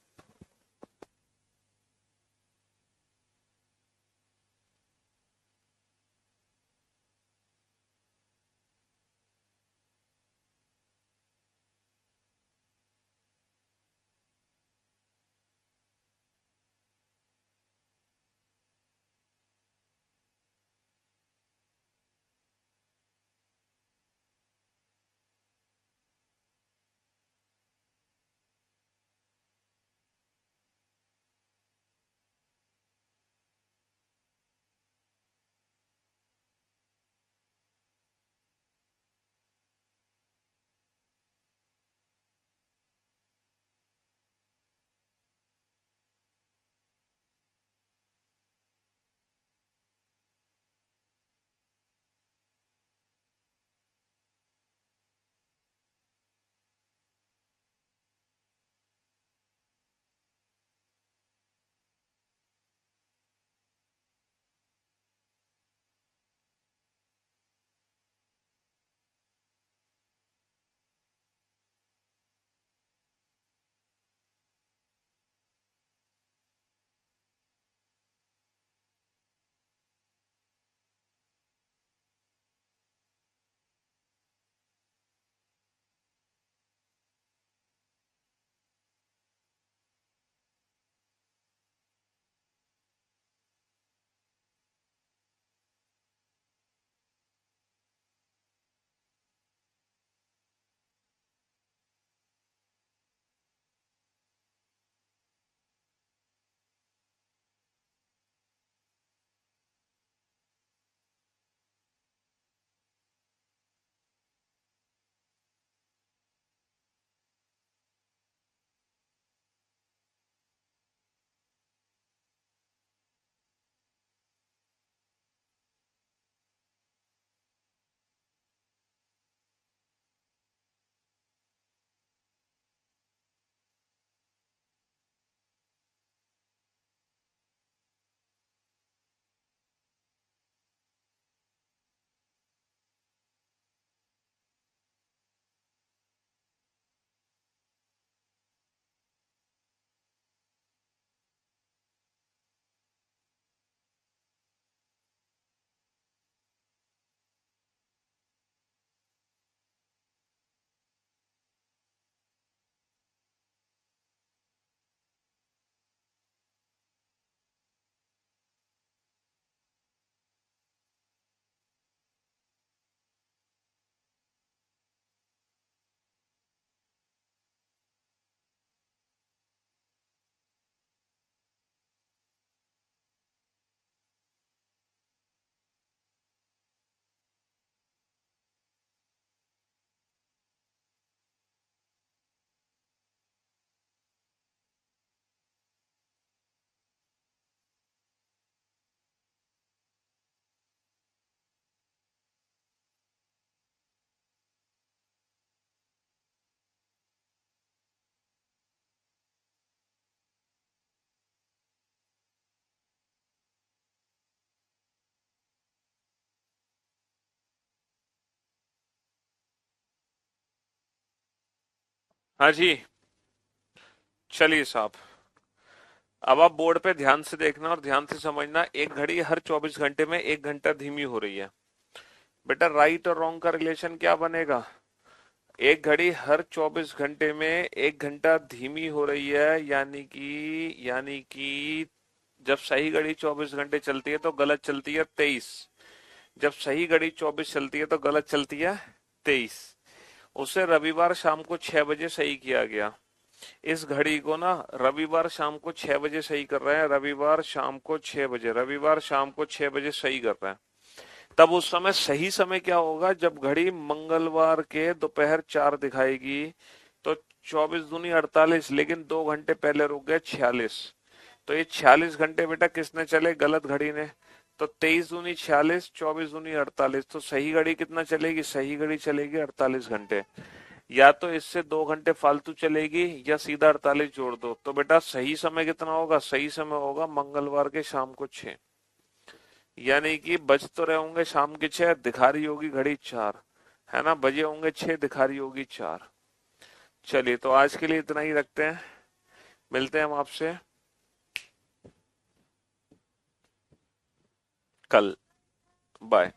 हाँ जी। चलिए साहब, अब आप बोर्ड पे ध्यान से देखना और ध्यान से समझना। एक घड़ी हर 24 घंटे में 1 घंटा धीमी हो रही है। बेटा राइट और रॉन्ग का रिलेशन क्या बनेगा? एक घड़ी हर 24 घंटे में 1 घंटा धीमी हो रही है, यानी कि जब सही घड़ी 24 घंटे चलती है तो गलत चलती है 23। जब सही घड़ी 24 चलती है तो गलत चलती है 23। उसे रविवार शाम को 6 बजे सही किया गया। इस घड़ी को ना रविवार शाम को 6 बजे सही कर रहे हैं, रविवार शाम को 6 बजे, रविवार शाम को 6 बजे सही कर रहे हैं। तब उस समय सही समय क्या होगा? जब घड़ी मंगलवार के दोपहर 4 दिखाएगी तो 24 दूनी 48, लेकिन 2 घंटे पहले रुक गए 46। तो ये 46 घंटे बेटा किसने चले? गलत घड़ी ने। तो 23 दूनी 46, 24 दूनी 48, तो सही घड़ी कितना चलेगी? सही घड़ी चलेगी 48 घंटे। या तो इससे 2 घंटे फालतू चलेगी या सीधा 48 जोड़ दो। तो बेटा सही समय कितना होगा? सही समय होगा मंगलवार के शाम को 6। यानी कि बज तो रहे होंगे शाम के 6, दिखा रही होगी घड़ी 4, है ना? बजे होंगे 6, दिखा रही होगी 4। चलिए, तो आज के लिए इतना ही रखते हैं। मिलते हैं हम आपसे कल। बाय।